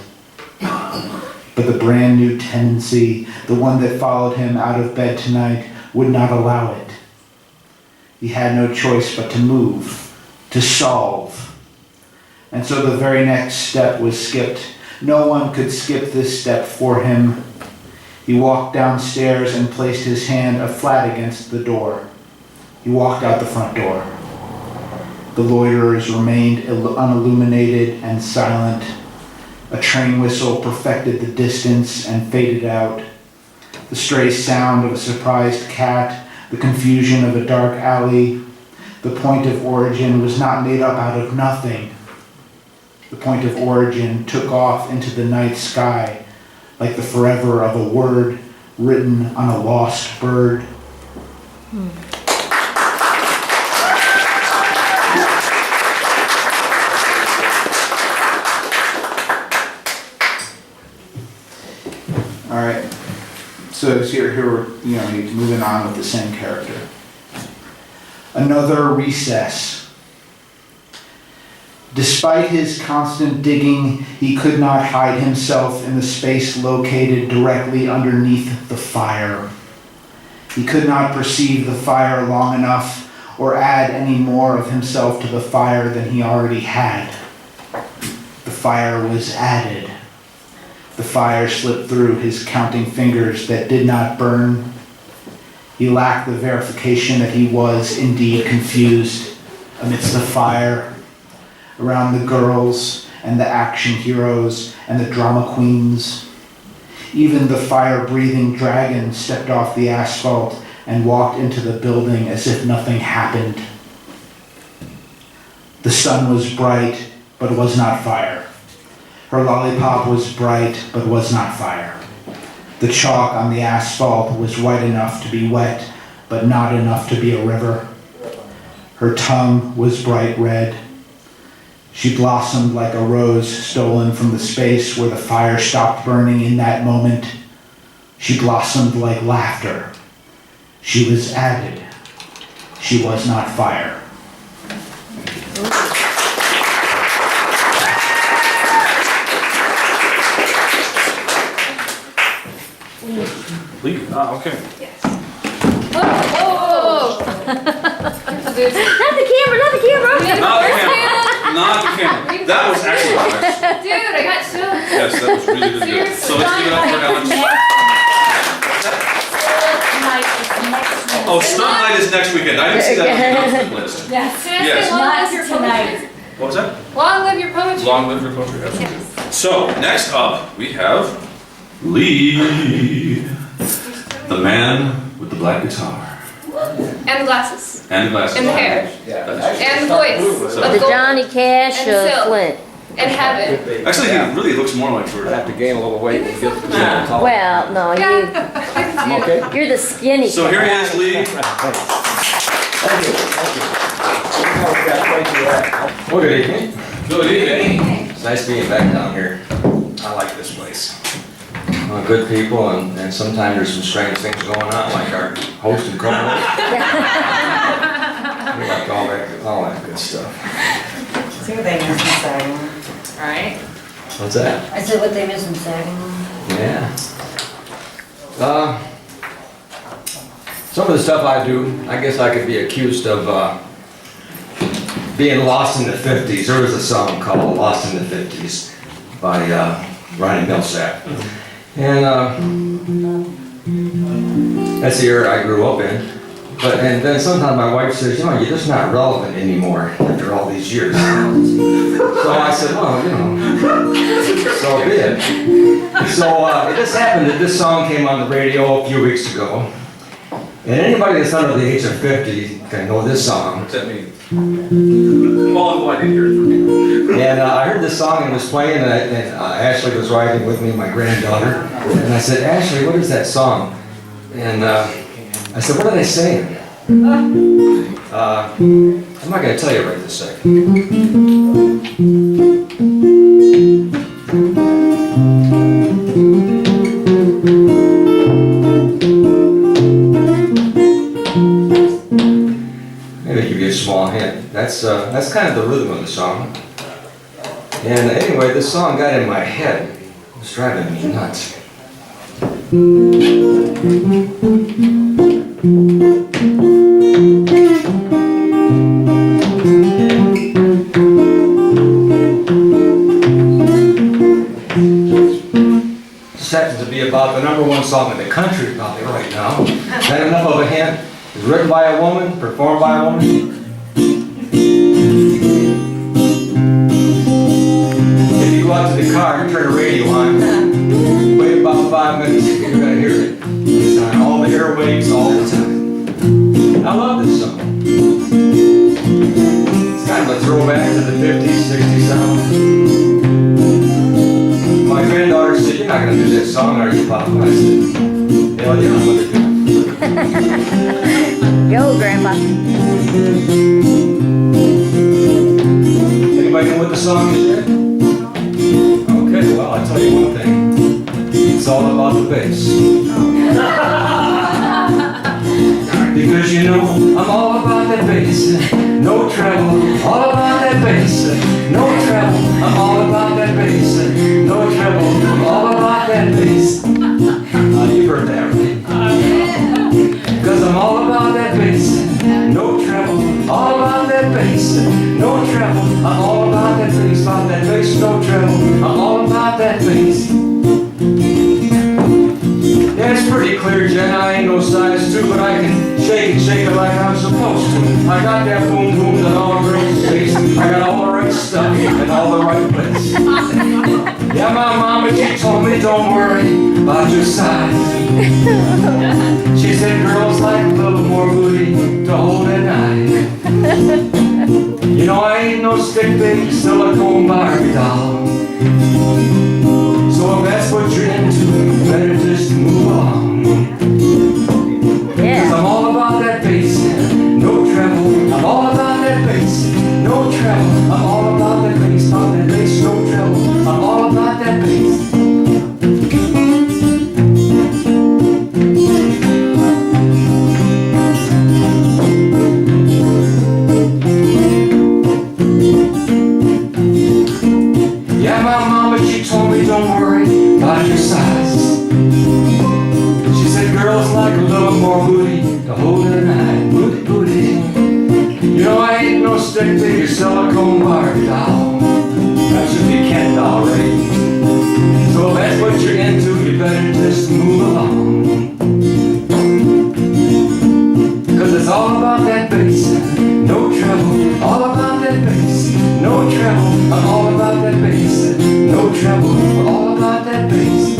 But the brand new tendency, the one that followed him out of bed tonight, would not allow it. He had no choice but to move, to solve. And so the very next step was skipped. No one could skip this step for him. He walked downstairs and placed his hand flat against the door. He walked out the front door. The loiterers remained unilluminated and silent. A train whistle perfected the distance and faded out. The stray sound of a surprised cat, the confusion of a dark alley. The point of origin was not made up out of nothing. The point of origin took off into the night sky, like the forever of a word written on a lost bird. All right. So here we're, moving on with the same character. Another recess. Despite his constant digging, he could not hide himself in the space located directly underneath the fire. He could not perceive the fire long enough or add any more of himself to the fire than he already had. The fire was added. The fire slipped through his counting fingers that did not burn. He lacked the verification that he was indeed confused amidst the fire, around the girls and the action heroes and the drama queens. Even the fire-breathing dragon stepped off the asphalt and walked into the building as if nothing happened. The sun was bright, but was not fire. Her lollipop was bright, but was not fire. The chalk on the asphalt was white enough to be wet, but not enough to be a river. Her tongue was bright red. She blossomed like a rose stolen from the space where the fire stopped burning in that moment. She blossomed like laughter. She was added. She was not fire. Please. Okay. Yes. Whoa! Not the camera, not the camera! Not the camera. Not the camera. That was actually nice. Dude, I got chills. Yes, that was really, really good. So let's give it up for Alex. Oh, stunt night is next weekend. I didn't see that on the announcement list. Yes. Yes. Long Not live your tonight. poetry. What was that? Long live your poetry. Long live your poetry. Yes. Yes. So, next up, we have Lee, the man with the black guitar. And the glasses. And glasses. And the hair. That's- And the voice. So- Of The gold. Johnny Cash And of silk. Flint. And heaven. Actually, he really looks more like I'd George. have to gain a little weight and get the tall. Well, no, I'm okay? you're the skinny. So here he is, Lee. Thank you, thank you. Well, good evening. Good evening. It's nice being back down here. I like this place. Good people, and sometimes there's some strange things going on, like our host and co-host. We like all that good stuff. See what they miss in Saginaw. Alright. What's that? I said what they miss in Saginaw. Yeah. Some of the stuff I do, I guess I could be accused of being lost in the 50s. There was a song called Lost in the 50s by Ronnie Millsap. And that's the era I grew up in. And then sometimes my wife says, you know, you're just not relevant anymore after all these years. So I said, well, you know, so be it. So it just happened that this song came on the radio a few weeks ago. And anybody that's under the age of 50 can know this song. What's that mean? Well, I didn't hear it from you. And I heard this song and it was playing, and Ashley was riding with me, my granddaughter. And I said, Ashley, what is that song? And I said, what are they saying? I'm not going to tell you right this second. Maybe I'll give you a small hint. That's kind of the rhythm of the song. And anyway, this song got in my head. It was driving me nuts. This happens to be about the #1 song in the country probably right now. That enough of a hint? It's written by a woman, performed by a woman. If you go out to the car and turn the radio on, wait about 5 minutes, you're gonna hear it. It's on all the airwaves all the time. I love this song. It's kind of a throwback to the 50s, 60s sound. My granddaughter said, you're not gonna do this song, are you, Papa? I said, hell yeah, I'm gonna do it. Go, Grandpa. Anybody know what the song is yet? Okay, well, I'll tell you one thing. It's all about the bass. Because you know, I'm all about that bass. No treble, all about that bass. No treble, I'm all about that bass. No treble, I'm all about that bass. You've heard that, right? Cause I'm all about that bass. No treble, all about that bass. No treble, I'm all about that bass. About that bass, no treble, I'm all about that bass. Yeah, it's pretty clear, Jen, I ain't no size 2, but I can shake it like I'm supposed to. I got that boom boom that all girls face. I got all the right stuff in all the right place. Yeah, my mama, she told me don't worry about your size. She said girls like a little more booty to hold at night. You know I ain't no stick baby, silicone Barbie doll. So if that's what you're into, you better just move on. Yeah. Cause I'm all about that bass, no treble. I'm all about that bass, no treble. I'm all about that bass, no treble. I'm all about that bass. Yeah, my mama, she told me don't worry about your size. She said girls like a little more booty to hold at night. Booty, booty. You know I ain't no stick figure silicone Barbie doll. That should be Ken doll, right? So if that's what you're into, you better just move along. taboo, we're all about that bass.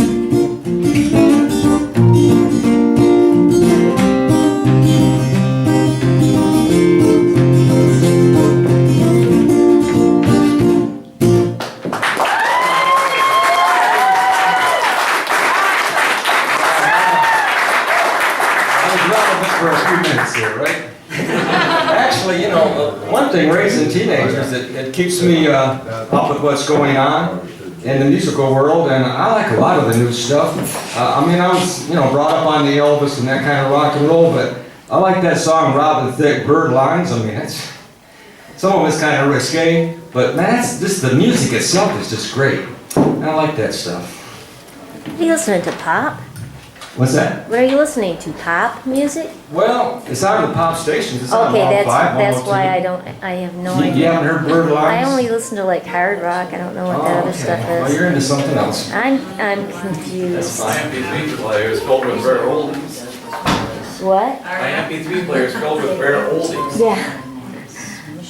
For a few minutes here, right? Actually, you know, one thing raising teenagers, it keeps me up with what's going on in the musical world, and I like a lot of the new stuff. I mean, I was, you know, brought up on the Elvis and that kind of rock and roll, but I like that song, Robin Thicke, Bird Lines. I mean, some of it's kind of risque, but man, that's just the music itself is just great. And I like that stuff. Are you listening to pop? What's that? What are you listening to? Pop music? Well, it's on the pop stations. It's on Okay, 105, that's why 102. I have no You idea. haven't heard Bird Lines? I only listen to like hard rock. I don't know what that other stuff Well, is. you're into something else. I'm confused. My MP3 player is filled with rare oldies. What? My MP3 player is filled with rare oldies. Yeah.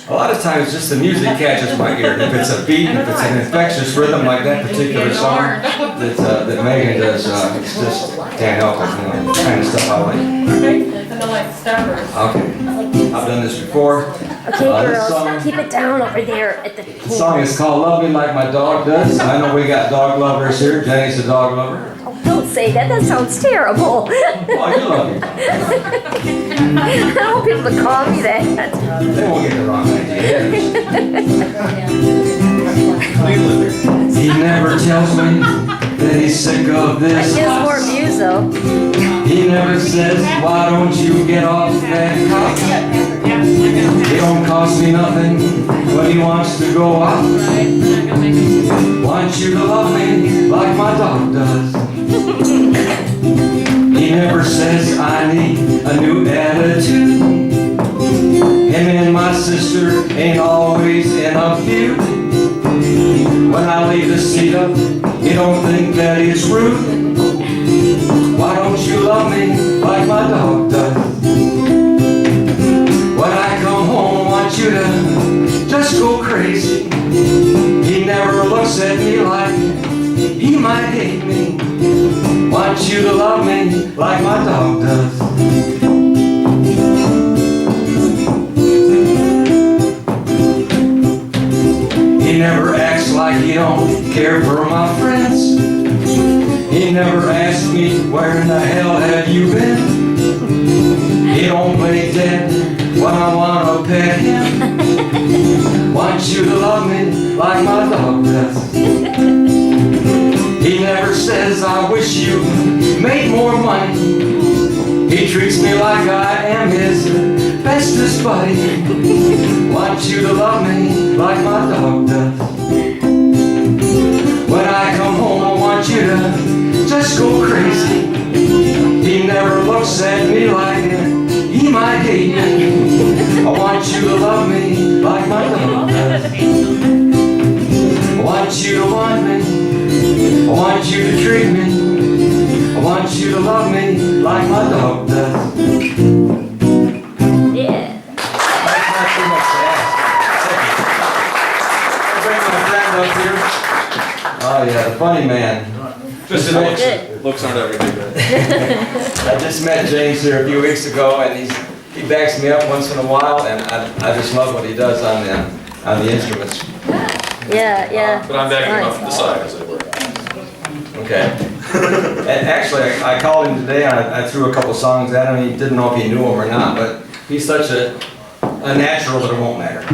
A lot of times just the music catches my ear. If it's a beat, if it's an infectious rhythm like that particular song that Megan does, it's just can't help it, you know, the kind of stuff I like. Okay, I've done this before. Okay, This girls, song- keep it down over there at the The song is called Love Me Like My Dog Does. I know we got dog lovers here. Jennie's a dog lover. Oh, don't say that. That sounds terrible. Oh, you love me. I don't want people to call me that. They won't get the wrong idea. He never tells me that he's sick of this. He has more views though. He never says, why don't you get off that couch? It don't cost me nothing when he wants to go out. Want you to love me like my dog does. He never says I need a new attitude. Him and my sister ain't always in a feud. When I leave the seat up, you don't think that it's rude. Why don't you love me like my dog does? When I come home, I want you to just go crazy. He never looks at me like he might hate me. Want you to love me like my dog does. He never acts like he don't care for my friends. He never asks me, where in the hell have you been? He don't play dead when I wanna pet him. Want you to love me like my dog does. He never says, I wish you made more money. He treats me like I am his bestest buddy. Want you to love me like my dog does. When I come home, I want you to just go crazy. He never looks at me like he might hate me. I want you to love me like my dog does. I want you to want me. I want you to treat me. I want you to love me like my dog does. Yeah. That's not too much to ask. I'll bring my friend up here. Oh yeah, the funny man. Just Just met- looks aren't everything. I just met James here a few weeks ago, and he backs me up once in a while, and I just love what he does on the instruments. Yeah. But I'm backing him up from the side as it were. Okay. And actually, I called him today, and I threw a couple songs at him. He didn't know if he knew them or not, but he's such a natural that it won't matter.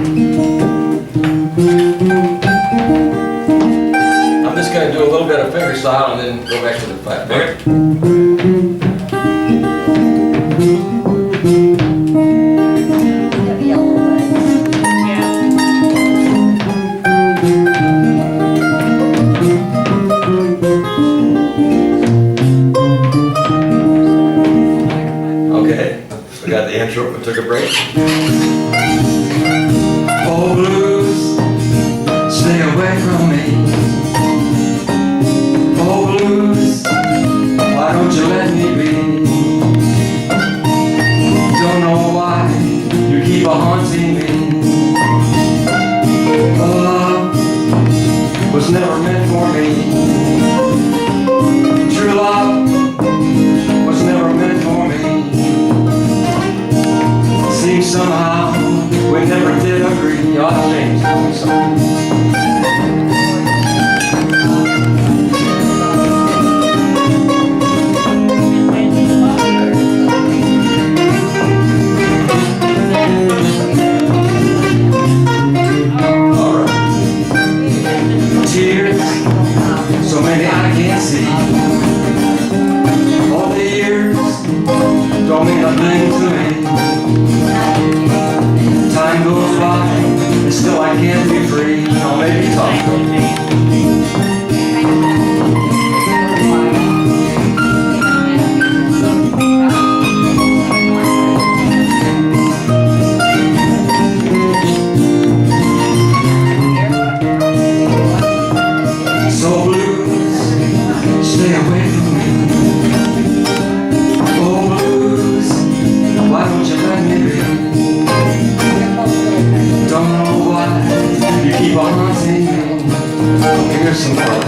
I'm just going to do a little bit of fingerstyle and then go back to the flat. Okay. Okay, we got the intro, we took a break. Oh blues, stay away from me. Oh blues, why don't you let me be? Don't know why you keep haunting me. Oh, love was never meant for me. don't mean a thing to me. Time goes by, and still I can't be free. I'll maybe talk to me. So blues, stay away from me. Oh blues, why don't you let me be? Don't know why you keep on haunting me. Here's some fun.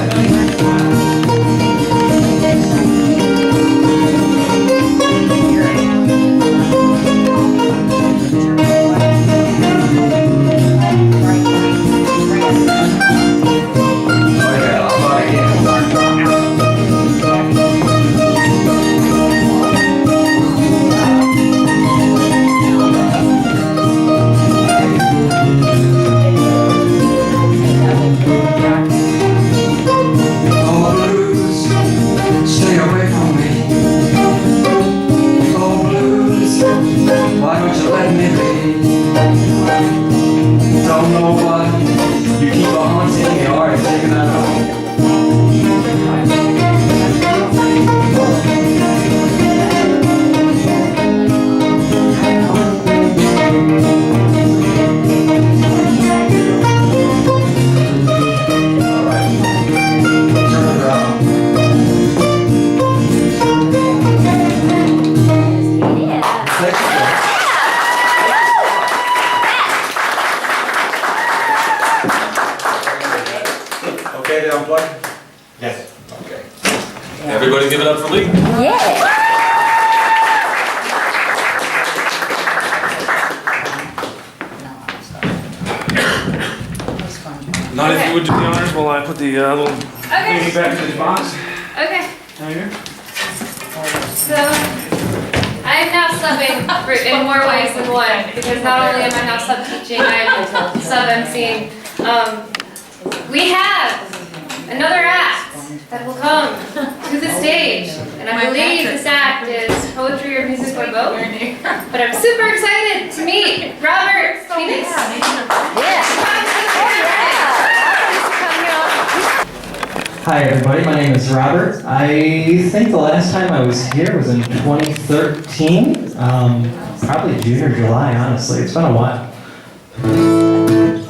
Everybody give it up for Lee. Yeah. Nadia, if you would do the honors while I put the little thing back in the box. Okay. Down here. So, I am now subbing in more ways than one, because not only am I now sub-teaching, I am sub-emceeing. We have another act that will come to the stage, and I believe this act is poetry or music or both. But I'm super excited to meet Robert Phoenix. Hi everybody, my name is Robert. I think the last time I was here was in 2013, probably June or July, honestly. It's been a while.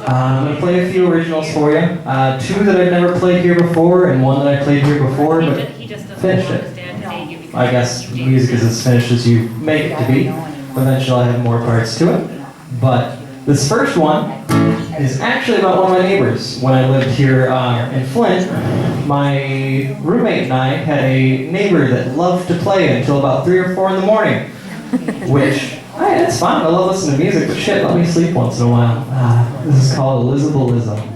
I'm going to play a few originals for you. Two that I've never played here before, and one that I played here before, but finished it. I guess music is as finished as you make it to be. Eventually I'll have more parts to it. But this first one is actually about one of my neighbors. When I lived here in Flint, my roommate and I had a neighbor that loved to play until about 3 or 4 in the morning, which, hey, it's fine. I love listening to music, but shit, let me sleep once in a while. This is called Elizabeth.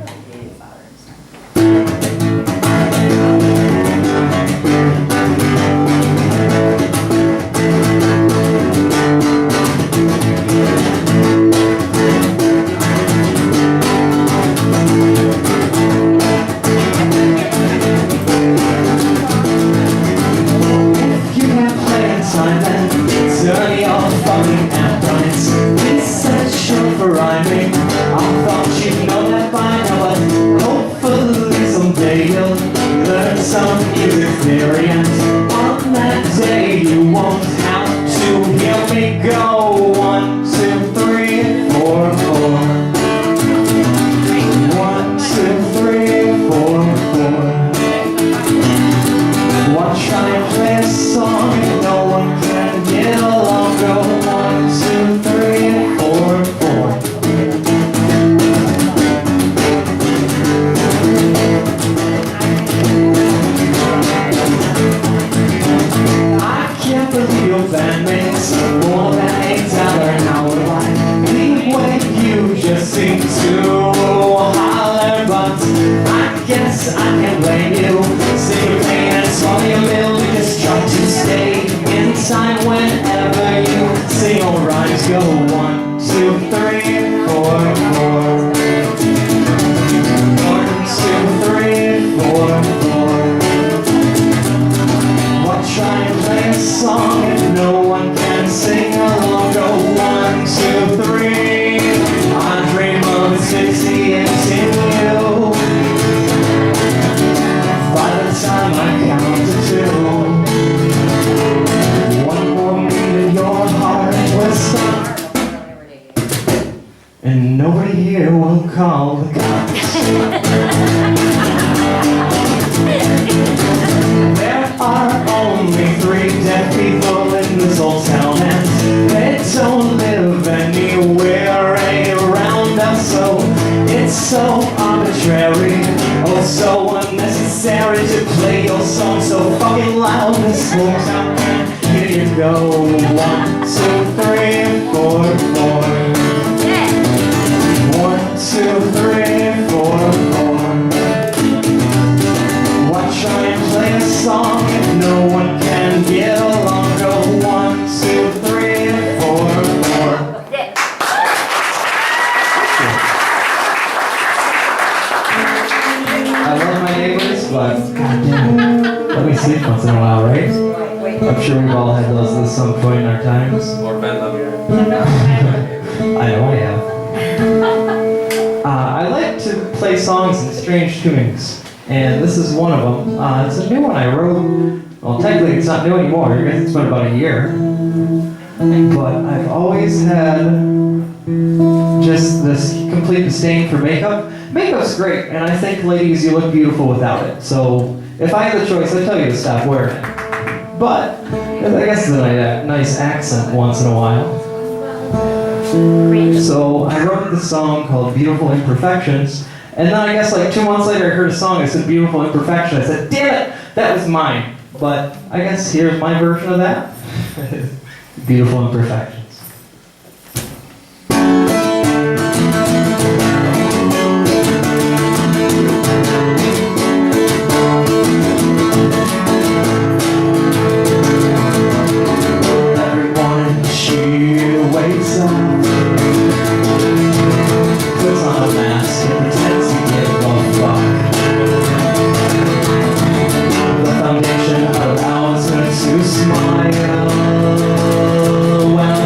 call the cops. There are only 3 dead people in this old town, and they don't live anywhere around us, so it's so arbitrary, oh so unnecessary to play your song so fucking loud. This whole town can hear you go. 1, 2, 3, 4, 4. 1, 2, 3, 4, 4. Why try and play a song if no one can get along? Go 1, 2, 3, 4, 4. I love my neighbors, but goddamn, let me sleep once in a while, right? I'm sure we've all had those at some point in our times. Lord Ben, love you. I know I have. I like to play songs in strange tunings, and this is one of them. It's a new one I wrote. Well, technically it's not new anymore, because it's been about a year. But I've always had just this complete disdain for makeup. Makeup's great, and I think, ladies, you look beautiful without it. So if I had the choice, I'd tell you to stop wearing it. But I guess it's a nice accent once in a while. So I wrote this song called Beautiful Imperfections, and then I guess like 2 months later I heard a song that said Beautiful Imperfection. I said, damn it, that was mine. But I guess here's my version of that. Beautiful Imperfections. Foundation of ours to smile. Well,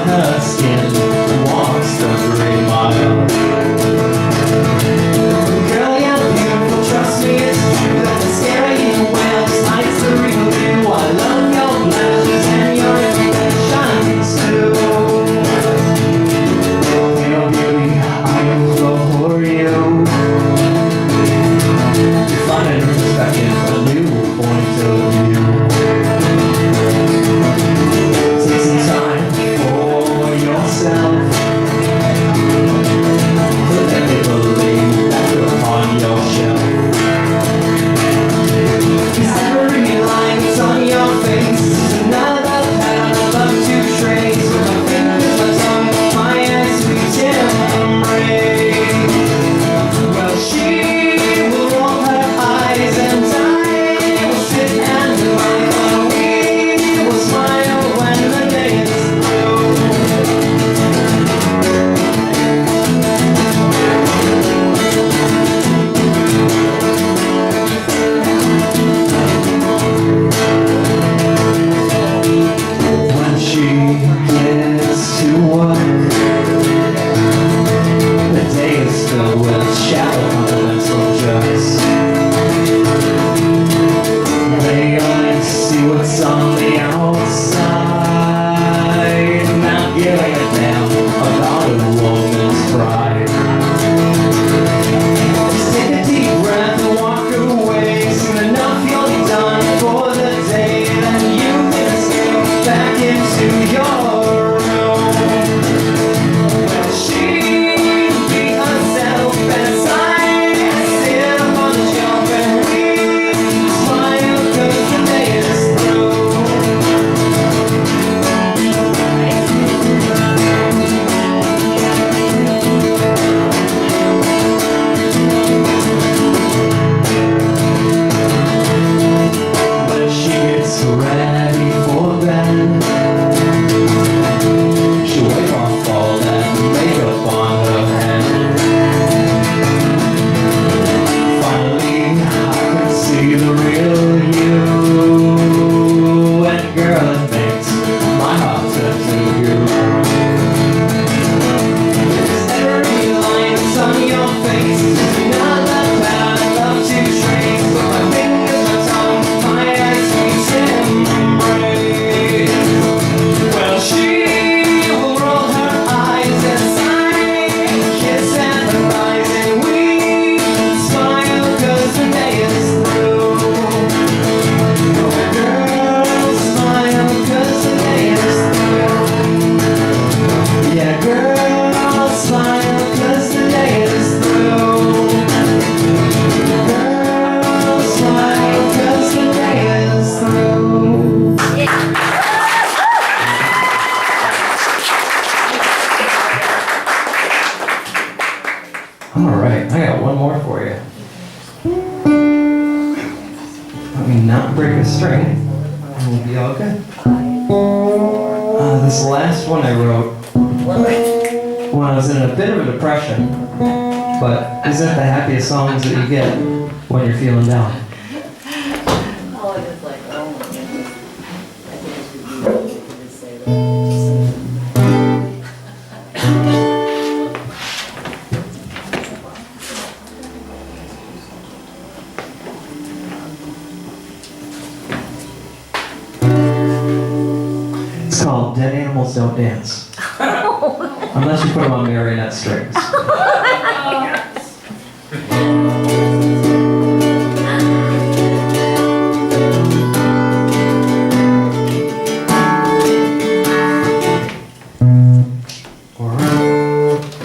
more for you. Let me not break a string, and we'll be all good. This last one I wrote when I was in a bit of a depression, but isn't it the happiest songs that you get when you're feeling down? It's called Dead Animals Don't Dance. Unless you put them on marionette strings.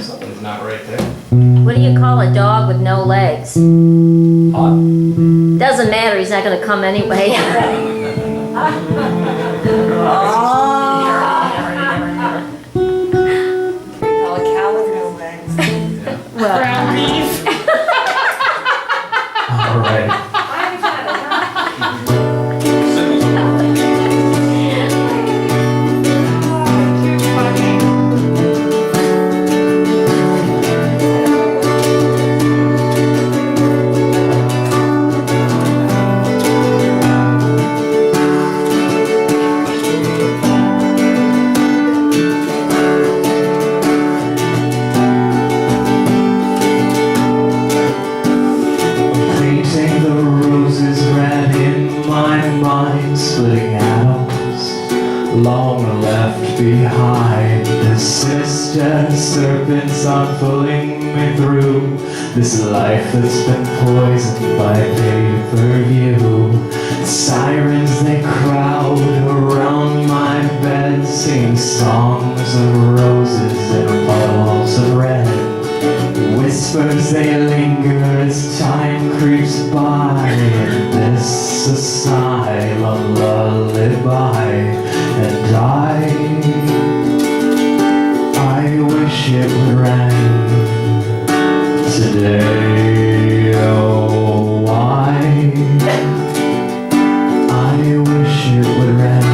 Something's not right there. What do you call a dog with no legs? Doesn't matter, he's not gonna come anyway. Ground beef. All right. Splitting atoms, long left behind. The sinister serpents unfolding me through this life that's been poisoned by pay-per-view. Sirens, they crowd around my bed, singing songs of roses and bottles of red. Whispers, they linger as time creeps by in this asylum lullaby. And I wish it would rain today. Oh, why? I wish it would rain.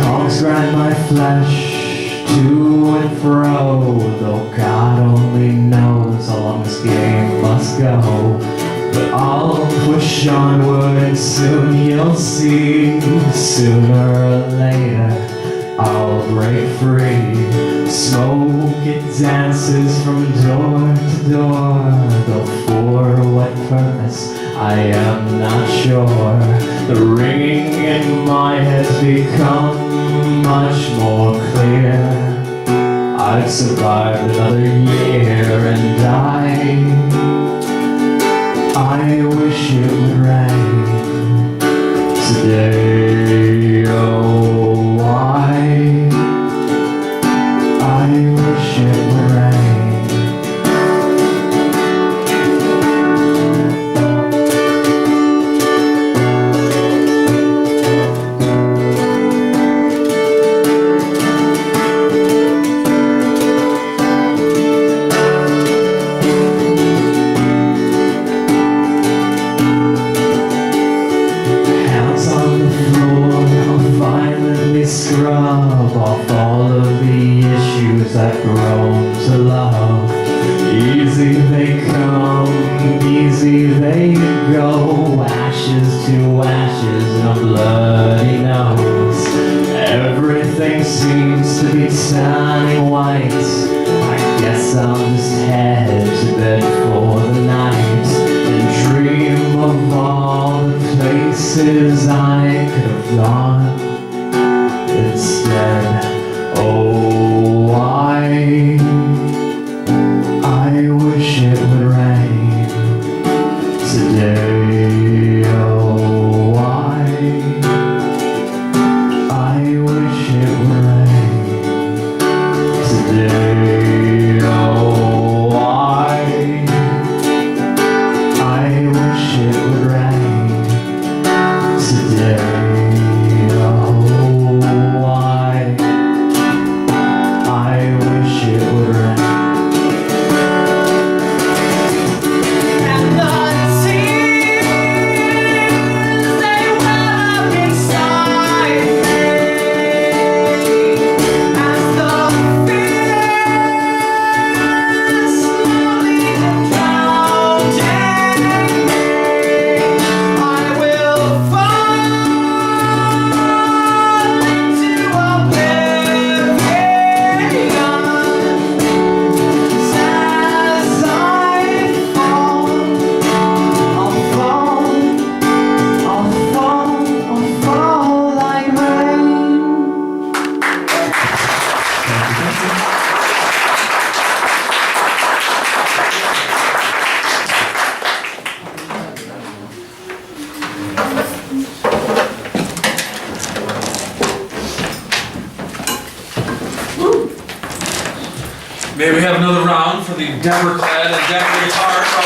Cogs grind my flesh to and fro, though God only knows how long this game must go. But I'll push onward and soon you'll see, sooner or later I'll break free. Smoke, it dances from door to door, though for what purpose I am not sure. The ringing in my head's become much more clear. I've survived another year and I wish it would rain today. Oh, why? I wish it would rain. Scrub off all of the issues I've grown to love. Easy they come, easy they go. Ashes to ashes and a bloody nose. Everything seems to be turning white. I guess I'll just head to bed for the night and dream of all the places I could have gone. Instead, oh, why? I wish it would rain today. Oh, why? I wish it would rain today. Oh, why? I wish it would rain today. Oh, May we have another round for the dapper-clad and dapper guitar from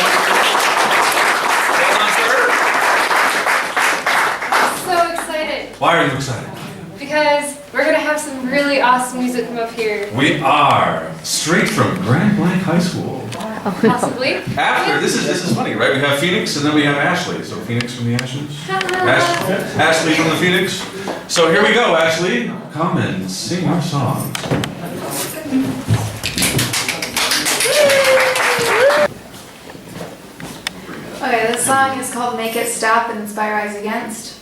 So excited Why are you excited? because we're gonna have some really awesome music come up here. We are straight from Grand Blanc High School. Possibly. After, this is funny, right? We have Phoenix and then we have Ashley. So Phoenix from the Ashes. Ashley from the Phoenix. So here we go, Ashley. Come and sing our song. Okay, this song is called Make It Stop and it's by Rise Against.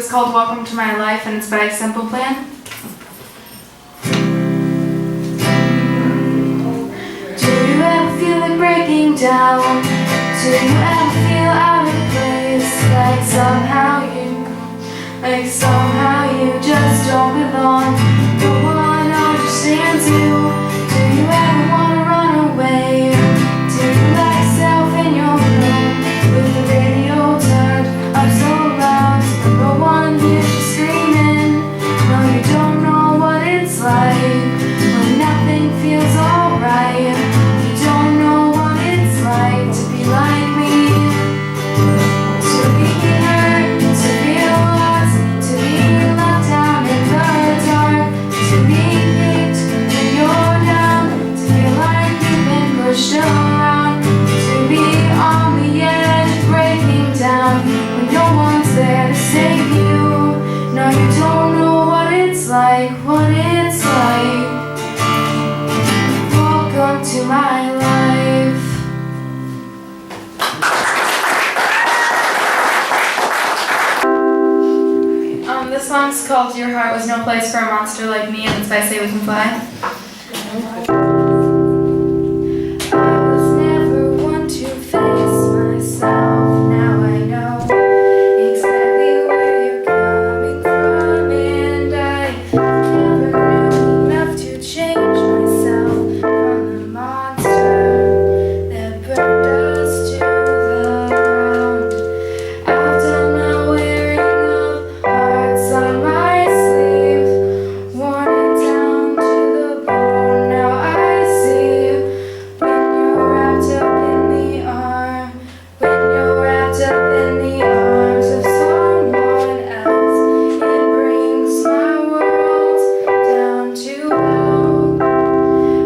Called Welcome to My Life and it's by Simple Plan. Do you ever feel it breaking down? Do you ever feel out of place? Like somehow you just don't belong. No one understands you. Do you ever want to run away? Do you like yourself in your room with the radio turned up so loud? No one hears you screaming. No, you don't know what it's like when nothing feels alright. You don't know what it's like This song's called Your Heart Was No Place for a Monster Like Me, and it's by Say We Can Fly. I was never one to face myself. Now I know exactly where you're coming from, and I never knew enough to change myself from the monster that burned us to the ground. I've done my wearing of hearts on my sleeve, worn it down to the bone. Now I see when you're wrapped up in the arms of someone else, it brings my world down to hell.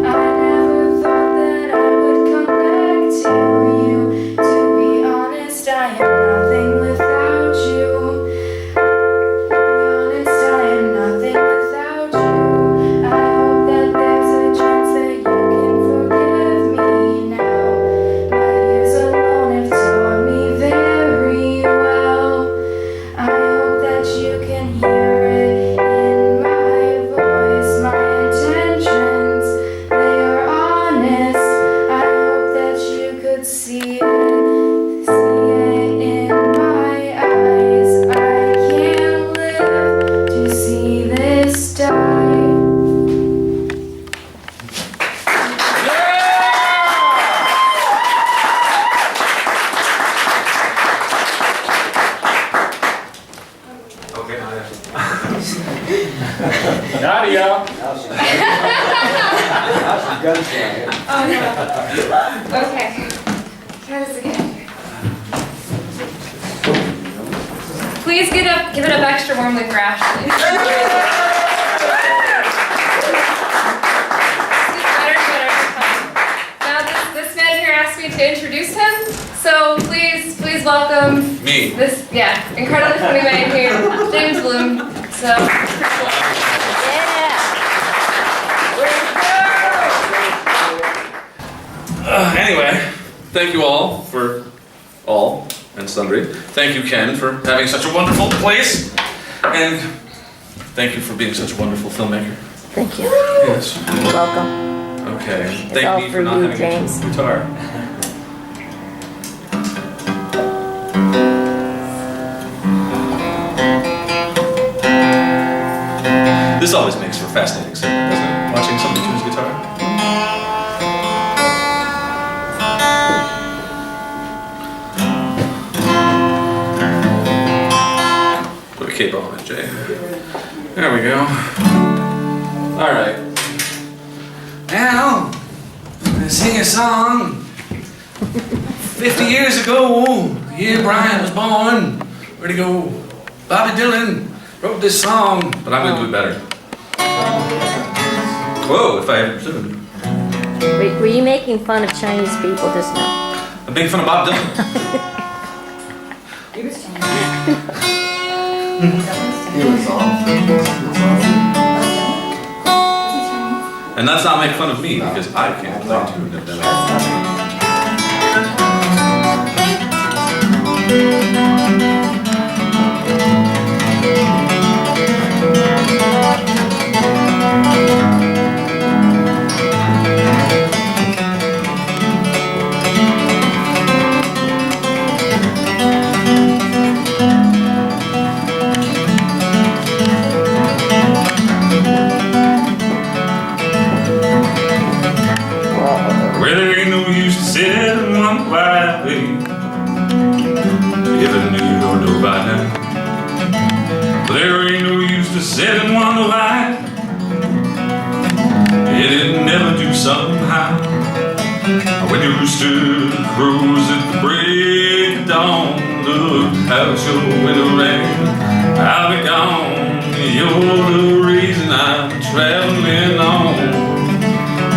I never thought that I would come back to you. To be honest, I am nothing without you. To be honest, I am nothing without you. I hope that there's a chance that you can forgive me now. My years alone have taught me very well. I hope that you can hear it in my voice. My intentions, they are honest. I hope that you could see it in my eyes. I can't live to see this die. Okay, Nadia. Nadia. Oh no. Okay. Try this again. Please give it up extra warmly for Ashley. Now this man here asked me to introduce him, so please welcome Me. this incredibly funny man here, James Blum. So. Anyway, thank you all for all and sundry. Thank you, Ken, for having such a wonderful place, and thank you for being such a wonderful filmmaker. Thank you. Yes. You're welcome. Okay. It's Thank all me for for not you, having James. a guitar. This always makes for fascinating segment, doesn't it? Watching somebody tune his guitar. Put a cape on it, Jay. There we go. All right. Now, I sing a song. 50 years ago, the year Brian was born. Where'd he go? Bobby Dylan wrote this song, but I'm gonna do it better. Whoa, if I ever should. Were you making fun of Chinese people just now? I'm making fun of Bob Dylan. And that's not make fun of me because I can't play tune. Well, there ain't no use to sit and wonder why we if I knew or know by now. Well, there ain't no use to sit and wonder why it didn't never do somehow. When your rooster crows at the break of dawn, look out your window rain, I'll be gone. You're the reason I'm traveling on.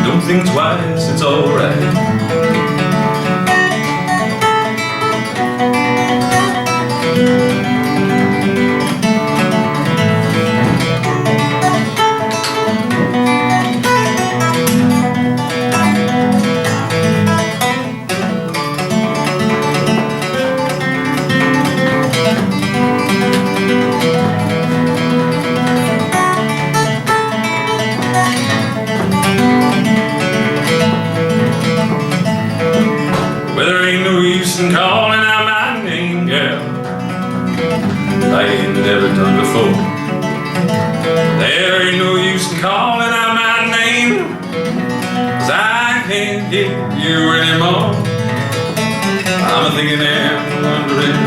Don't think twice, it's alright. never done before. There ain't no use in calling out my name, 'cause I can't hear you anymore. I'm thinking and wondering,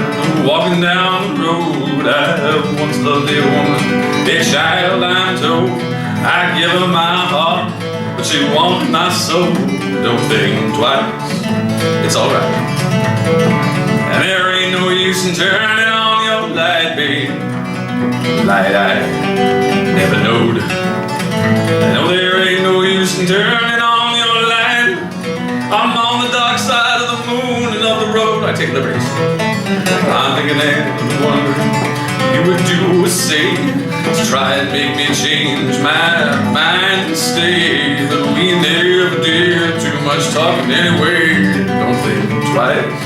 walking down the road. I once loved a woman, a child I'm told. I give her my heart, but she wanted my soul. Don't think twice, it's alright. And there ain't no use in turning on your light, babe. Light I never knowed. No, there ain't no use in turning on your light. I'm on the dark side of the moon and of the road. I take liberties. I'm thinking and wondering you would do or say to try and make me change my mind and stay. But we never did too much talking anyway. Don't think twice,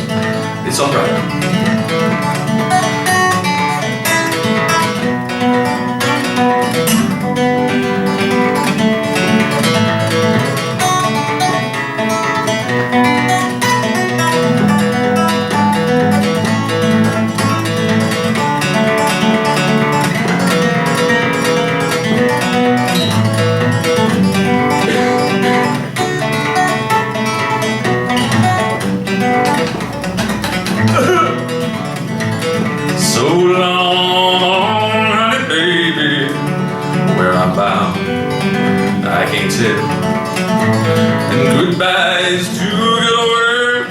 it's alright. So long, honey baby, where I'm bound, I can't tell. And goodbye's too good a word,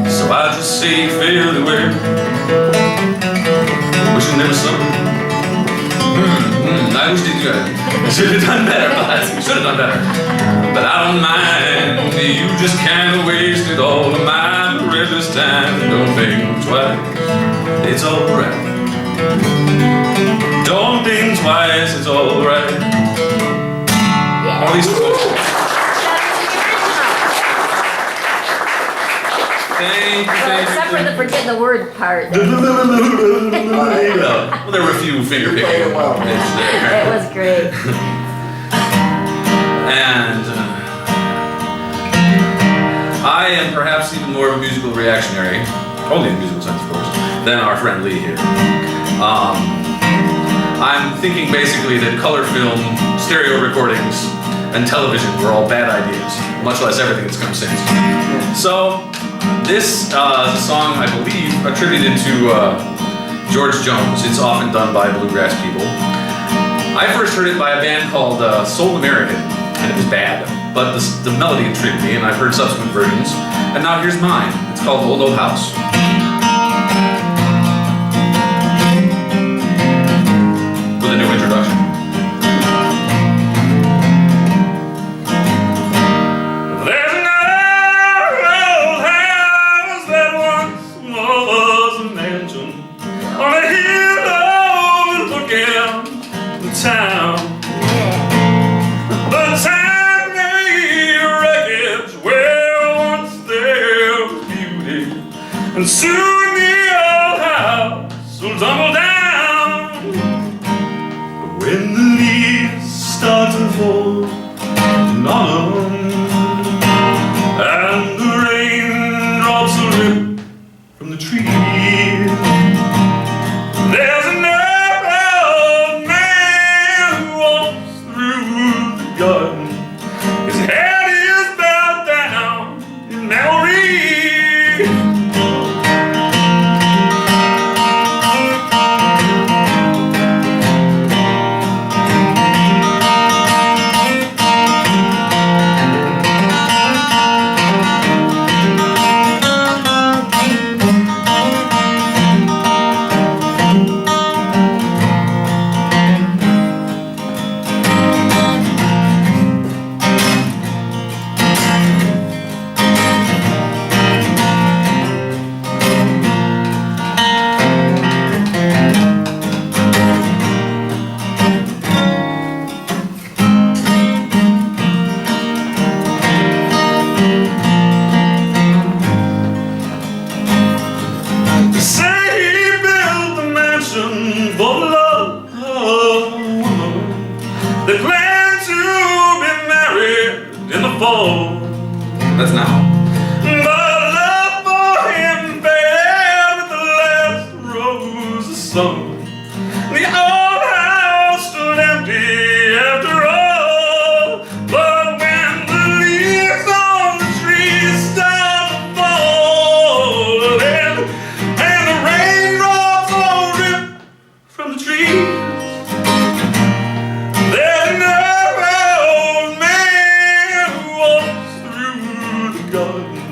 so I just say farewell. Wishing there was something. I wish you should have done better, but should have done better. But I don't mind, you just kinda wasted all of my precious time. Don't think twice, it's alright. Don't think twice, it's alright. All these quotes. Thank you. Except for the forgetting the word part. Well, there were a few finger picking moments there. It was great. And I am perhaps even more of a musical reactionary, only in the musical sense, of course, than our friend Lee here. I'm thinking basically that color film, stereo recordings, and television were all bad ideas, much less everything that's come since. So, this is a song, I believe, attributed to George Jones. It's often done by bluegrass people. I first heard it by a band called Soul American, and it was bad. But the melody intrigued me, and I've heard subsequent versions. And now here's mine. It's called Old Old House. With a new introduction. There's an old house that once was a mansion on a hill overlooking the town. The time made wreckage where once there was beauty, and soon the old house will tumble down. But when the leaves start to fall in autumn, and the raindrops will rip from the trees, there's an old man who walks through the garden. His head is bowed down in memory. That's now. But love for him fell with the last rose of sun. The old house stood empty after all, but when the leaves on the trees start to fall, and the raindrops all drip from the trees, there's another old man who walks through the garden.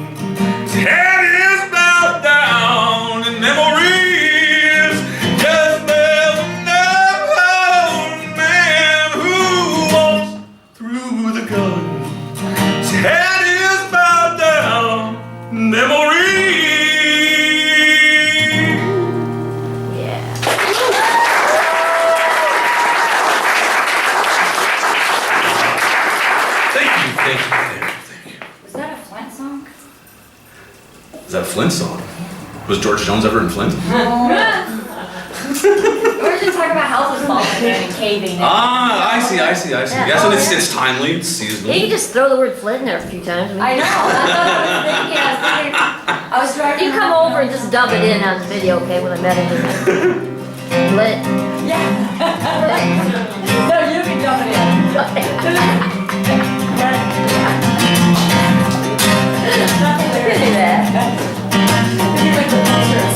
His head is bowed down in memories. Yes, there's another old man who walks through the garden. His head is bowed down in memories. Yeah. Thank you. Was that a Flint song? Is that a Flint song? Was George Jones ever in Flint? We were just talking about houses falling in and caving. Ah, I see. Yes, and it's timely, it's Yeah, seasonal. you can just throw the word Flint in there a few times. I know, that's what I was thinking. I was driving. You come over and just dub it in on the video, okay, when I met him. Flint. Yeah. No, you can jump it in. You can do that. You make the pictures.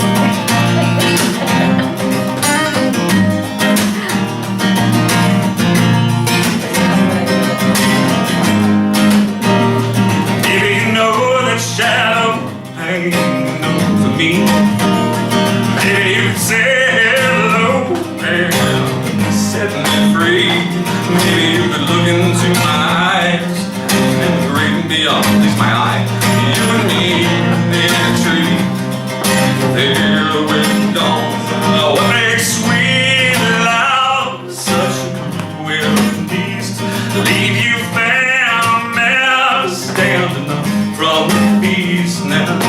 Maybe you know that shadow hanging over me. Maybe you could say hello and set me free. Maybe you could look into my eyes and the great and beyond, at least my eye. You and me in a tree, there with dawn. Oh, what makes sweet love such a cruel beast? Leave you standing up from the beast now.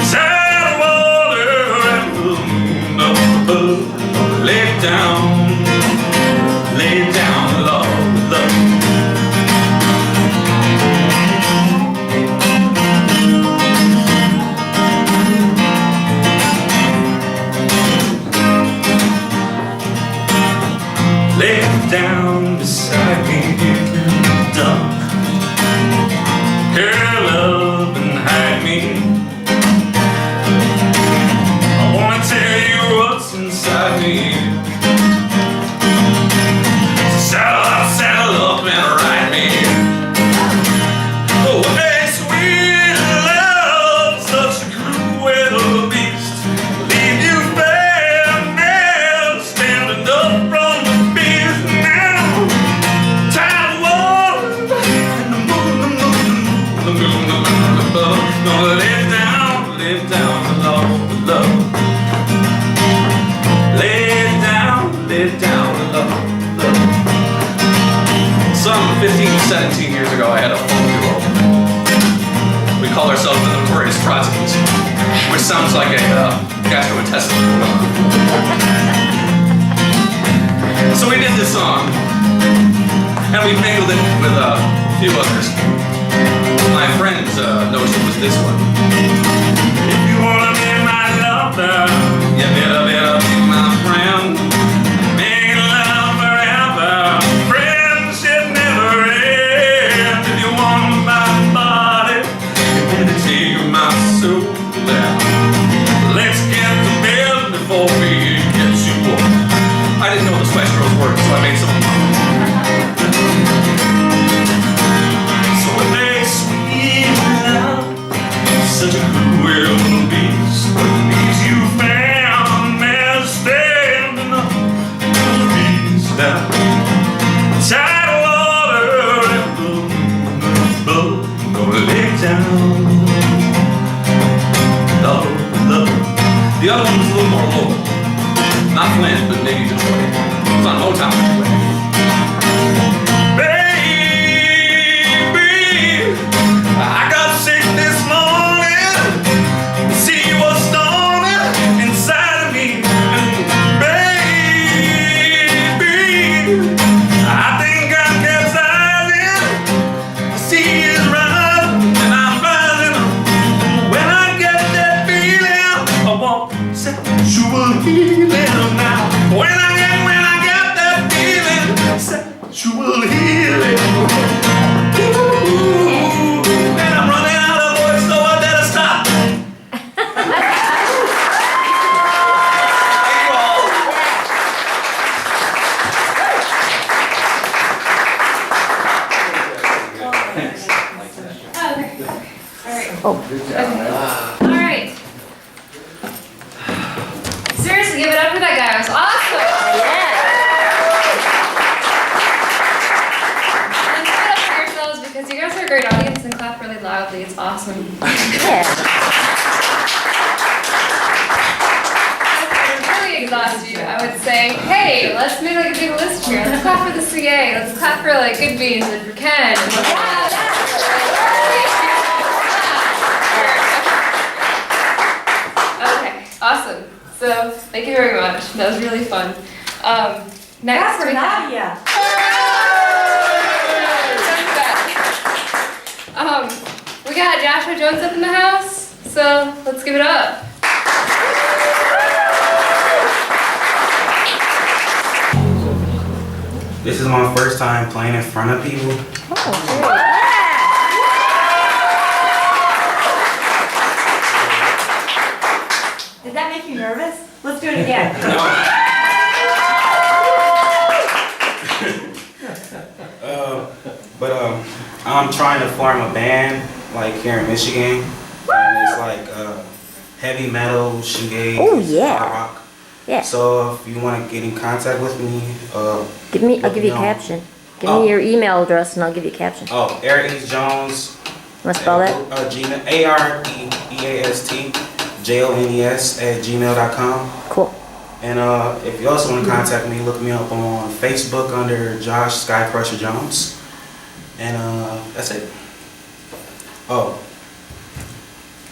Sad water and the moon up above. Lay down, love. Lay down beside me in the dark. Curl up and hide me. I wanna tell you what's inside me. Saddle up and ride me. Oh, hey, sweet love, such a cruel beast. Leave you bare nails standing up from the beast now. Tide water and the moon above. Gonna lay down, love. Lay down, love. Some 15, 17 years ago, I had a folk duo. We call ourselves the Notorious Trotskys, which sounds like a gastrointestinal. So we did this song, and we mingled it with a few others. My friends noticed it was this one. If you wanna be my lover, you better be my friend. Make love forever, friendship never ends. If you want my body, you better take my soul down. Let's get to bed before we get you up. I didn't know the Spice Girls worked, so I made some of them. So it makes sweet love such a cruel beast. Leaves you found man standing up on the beast now. Tide water and the moon above. Gonna lay down, love. The other one was a little more local. Not Flint, but maybe Detroit. It was on Motown anyway. Baby, I got sick this morning. See what's dawning inside of me. Baby, I think I'm capsizing. I see it's rising and I'm rising. When I get that feeling, I want sexual healing. Oh. All right. Seriously, give it up for that guy. It was awesome. Yeah. And give it up for yourselves because you guys are a great audience and clap really loudly. It's awesome. Yeah. If I really exhaust you, I would say, hey, let's make like a big list here. Let's clap for the CA. Let's clap for like Good Beans and for Ken. Okay, awesome. So, thank you very much. That was really fun. Next for we have... Nadia. We got Joshua Jones up in the house, so let's give it up. This is my first time playing in front of people. Did that make you nervous? Let's do it again. I'm trying to form a band like here in Michigan, and it's like heavy metal, shoegaze, hard rock. Yeah. So if you want to get in contact with me, I'll give you a caption. Give me your email address and I'll give you a caption. Oh, Eric East Jones. Want to spell that? Gmail, AREEASTJONES@gmail.com. Cool. And if you also want to contact me, look me up on Facebook under Josh Sky Crusher Jones. And that's it. Oh.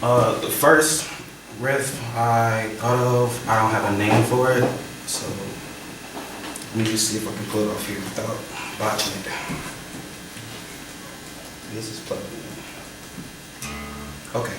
The first riff I thought of, I don't have a name for it, so let me just see if I can pull it off here without botching it. This is plugged in. Okay.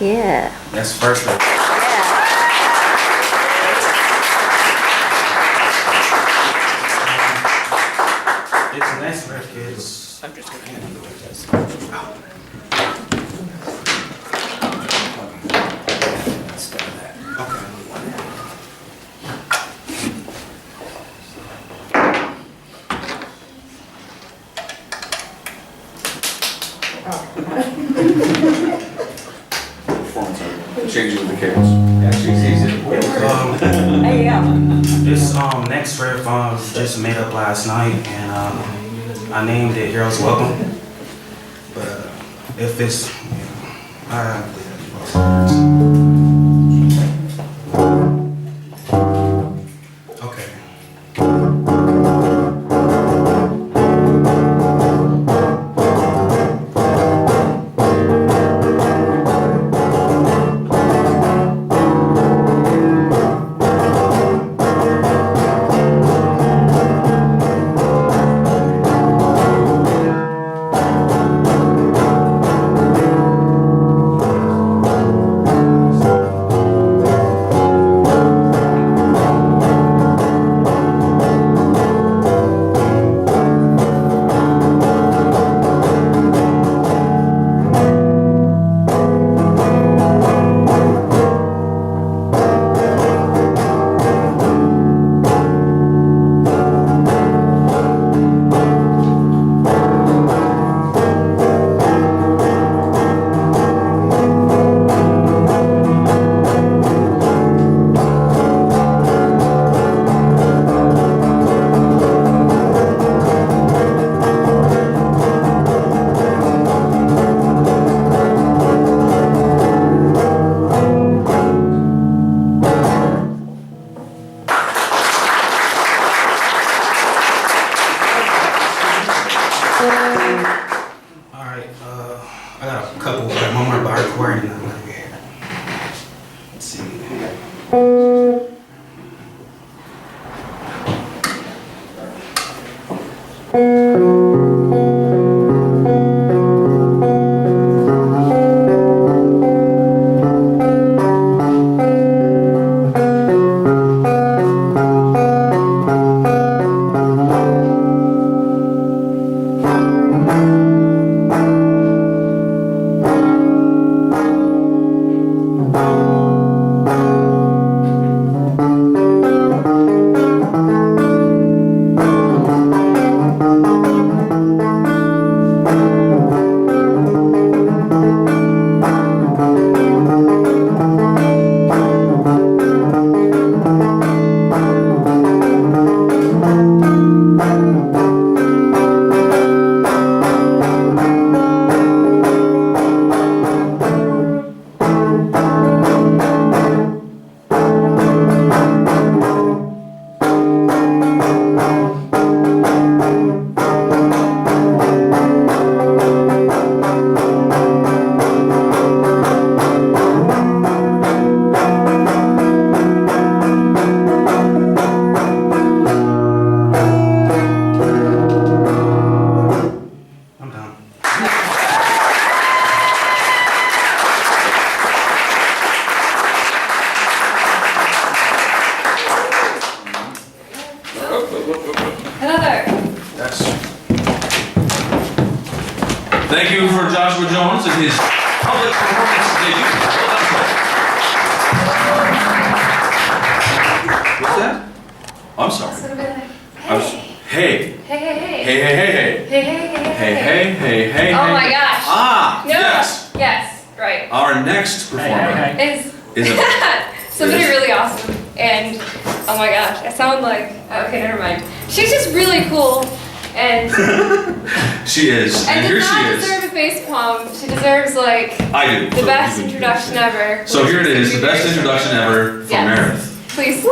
Yeah. That's first one. It's next record. I'm just gonna hand it like this. Changing with the cables. Actually, it's easy. This next riff was just made up last night, and I named it Heroes Welcome. But if it's, I got a couple, but one more bar chord and I'm gonna be here. Let's see. Thank you for Joshua Jones and his public performance debut. What's that? I'm sorry. Hey. Hey. Oh my gosh. Ah, No. yes. Yes, right. Our next performer Is is somebody really awesome. And oh my gosh, I sound like, okay, never mind. She's just really cool. And she is, and here does she not is. deserve a face palm. She deserves like I do. the best introduction ever. So here it is, the best introduction ever from Yes. Meredith. Please.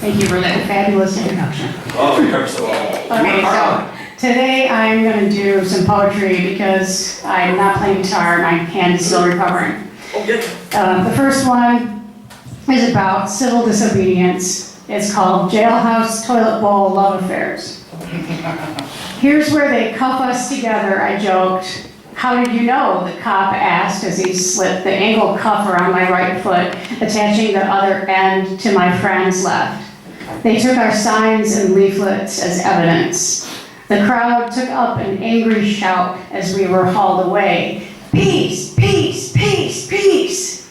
Thank you for that fabulous introduction. Oh, you're so welcome. Okay, so today I'm going to do some poetry because I'm not playing guitar, my hand is still recovering. The first one is about civil disobedience. It's called Jailhouse Toilet Bowl Love Affairs. Here's where they cuff us together, I joked. How did you know? The cop asked as he slipped the ankle cuff around my right foot, attaching the other end to my friend's left. They took our signs and leaflets as evidence. The crowd took up an angry shout as we were hauled away. Peace, peace, peace, peace.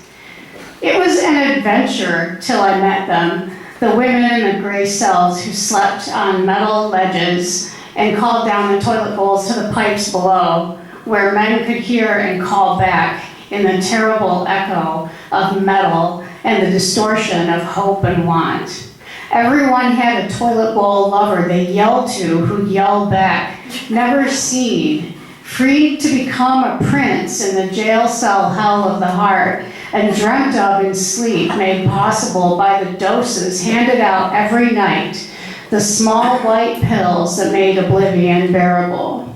It was an adventure till I met them, the women in the gray cells who slept on metal ledges and called down the toilet bowls to the pipes below, where men could hear and call back in the terrible echo of metal and the distortion of hope and want. Everyone had a toilet bowl lover they yelled to who yelled back, never seen, freed to become a prince in the jail cell hell of the heart, and dreamt of in sleep, made possible by the doses handed out every night, the small white pills that made oblivion bearable.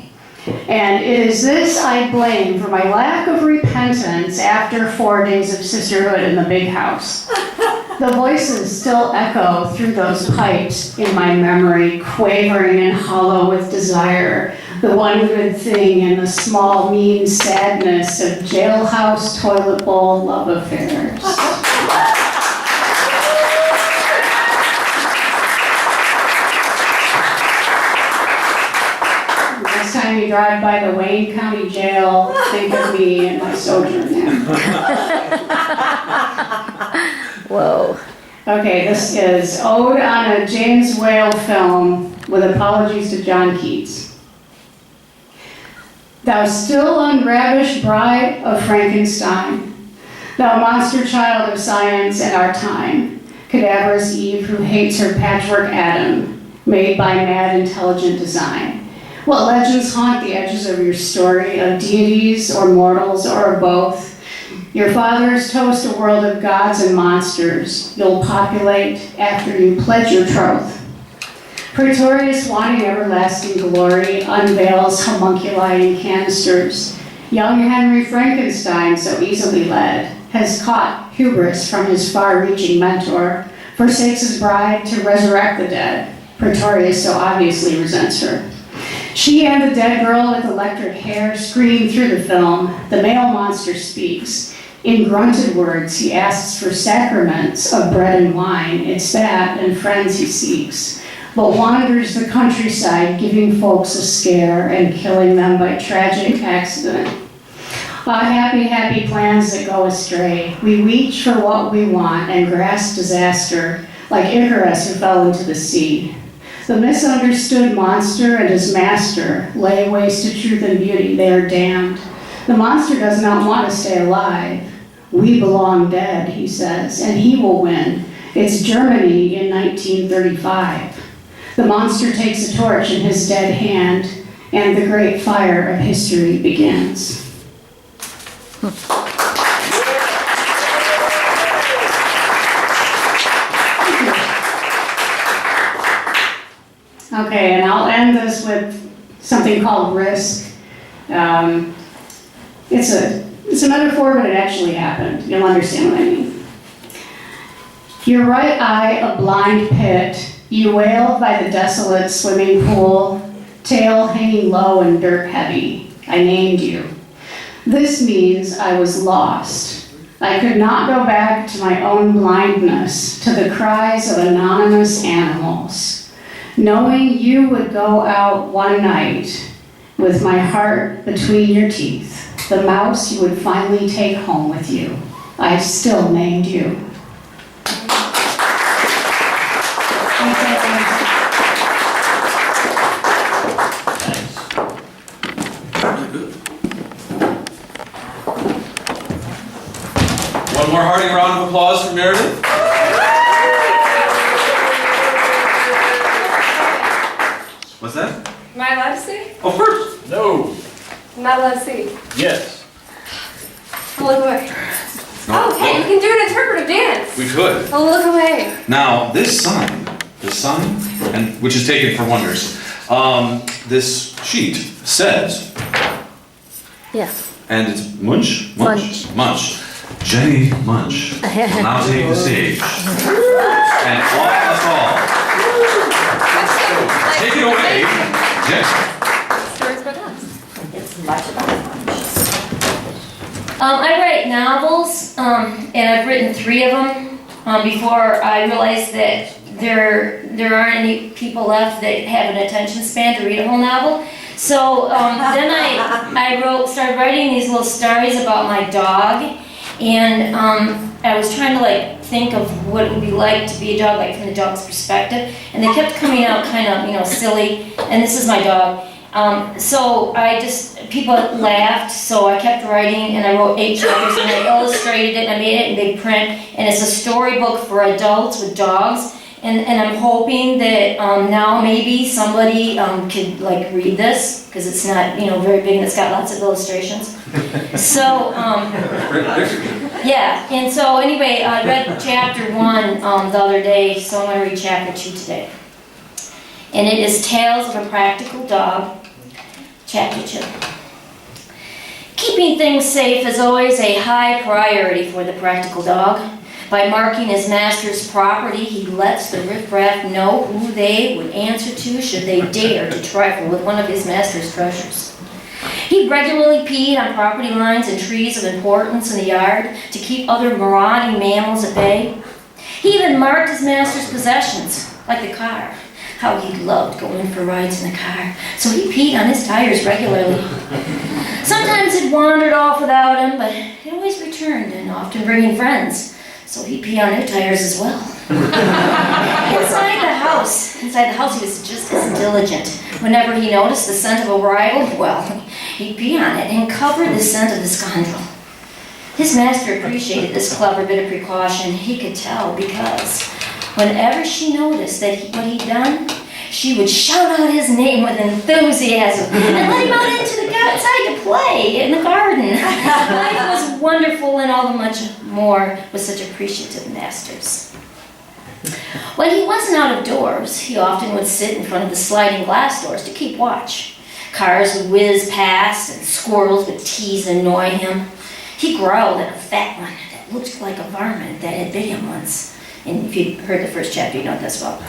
And it is this I blame for my lack of repentance after 4 days of sisterhood in the big house. The voices still echo through those pipes in my memory, quavering and hollow with desire, the one good thing in the small, mean sadness of jailhouse toilet bowl love affairs. Next time you drive by the Wayne County Jail, think of me and my sojourn there. Whoa. Okay, this is Ode on a James Whale Film with apologies to John Keats. Thou still unravished bride of Frankenstein, thou monster child of science and our time, cadaverous Eve who hates her patchwork Adam, made by mad intelligent design. What legends haunt the edges of your story, of deities or mortals or both? Your fathers toast a world of gods and monsters you'll populate after you pledge your troth. Praetorius, wanting everlasting glory, unveils homunculi and canisters. Young Henry Frankenstein, so easily led, has caught hubris from his far-reaching mentor, forsakes his bride to resurrect the dead. Praetorius so obviously resents her. She and the dead girl with electric hair scream through the film. The male monster speaks. In grunted words, he asks for sacraments of bread and wine. It's that and friends he seeks, but wanders the countryside, giving folks a scare and killing them by tragic accident. Happy, happy plans that go astray. We reach for what we want and grasp disaster, like Icarus who fell into the sea. The misunderstood monster and his master lay waste to truth and beauty. They are damned. The monster does not want to stay alive. We belong dead, he says, and he will win. It's Germany in 1935. The monster takes a torch in his dead hand, and the great fire of history begins. Okay, and I'll end this with something called risk. It's a metaphor, but it actually happened. You'll understand what I mean. Your right eye a blind pit, you wailed by the desolate swimming pool, tail hanging low and dirt heavy. I named you. This means I was lost. I could not go back to my own blindness, to the cries of anonymous animals. Knowing you would go out one night with my heart between your teeth, the mouse you would finally take home with you. I still named you. One more hearty round of applause for Meredith. What's that? Am I allowed to see? Of course. No. I'm not allowed to see. Yes. I'll look away. No, Oh, okay, look. you can do an interpretive dance. We could. I'll look away. Now, this sign, and which is taken for wonders, this sheet says, Yeah. and it's Moench? Moench. Moench. Jennie Moench will now take the stage. And awe us all. Take it away, Jennie. Stories about us. It's much about lunch. I write novels, and I've written 3 of them before I realized that there aren't any people left that have an attention span to read a whole novel. So then I started writing these little stories about my dog, and I was trying to think of what it would be like to be a dog, from the dog's perspective, and they kept coming out kind of silly. And this is my dog. So people laughed, so I kept writing, and I wrote 8 chapters, and I illustrated it, and I made it in big print, and it's a storybook for adults with dogs, and I'm hoping that now maybe somebody could read this, because it's not, very big, and it's got lots of illustrations. So, yeah, and so anyway, I read chapter 1 the other day, so I'm going to read chapter 2 today. And it is Tales of a Practical Dog. Chapter 2. Keeping things safe is always a high priority for the practical dog. By marking his master's property, he lets the riffraff know who they would answer to should they dare to trifle with one of his master's treasures. He regularly peed on property lines and trees of importance in the yard to keep other marauding mammals at bay. He even marked his master's possessions, like the car. How he loved going for rides in the car, so he peed on his tires regularly. Sometimes it wandered off without him, but it always returned, and often bringing friends, so he peed on their tires as well. Inside the house, he was just as diligent. Whenever he noticed the scent of a rival, well, he'd pee on it and cover the scent of the scoundrel. His master appreciated this clever bit of precaution. He could tell because whenever she noticed what he'd done, she would shout out his name with enthusiasm and let him out into the outside to play in the garden. Life was wonderful and all the much more with such appreciative masters. When he wasn't out of doors, he often would sit in front of the sliding glass doors to keep watch. Cars would whiz past and squirrels would tease and annoy him. He growled at a fat one that looked like a varmint that had bit him once. And if you heard the first chapter, you know what that's about.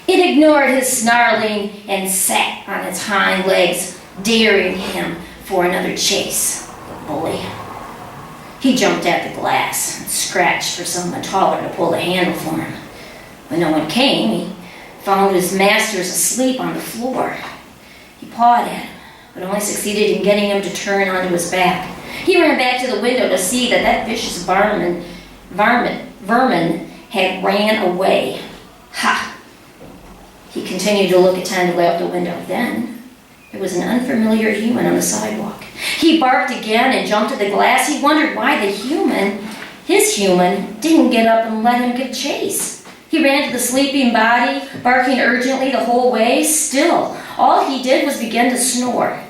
It ignored his snarling and sat on its hind legs, daring him for another chase. Bully. He jumped at the glass and scratched for someone taller to pull the handle for him. When no one came, he found his masters asleep on the floor. He pawed at him, but only succeeded in getting him to turn onto his back. He ran back to the window to see that vicious vermin had ran away. Ha! He continued to look attentively out the window. Then there was an unfamiliar human on the sidewalk. He barked again and jumped at the glass. He wondered why his human, didn't get up and let him give chase. He ran to the sleeping body, barking urgently the whole way. Still, all he did was begin to snore.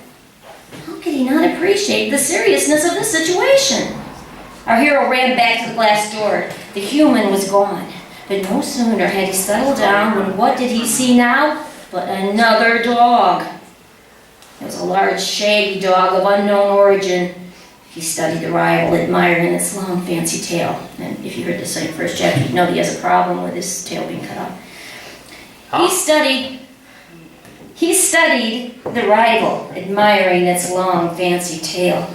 How could he not appreciate the seriousness of the situation? Our hero ran back to the glass door. The human was gone. But no sooner had he settled down when what did he see now but another dog. It was a large, shaggy dog of unknown origin. He studied the rival, admiring its long, fancy tail. And if you heard the first chapter, you know he has a problem with his tail being cut off. He studied the rival, admiring its long, fancy tail.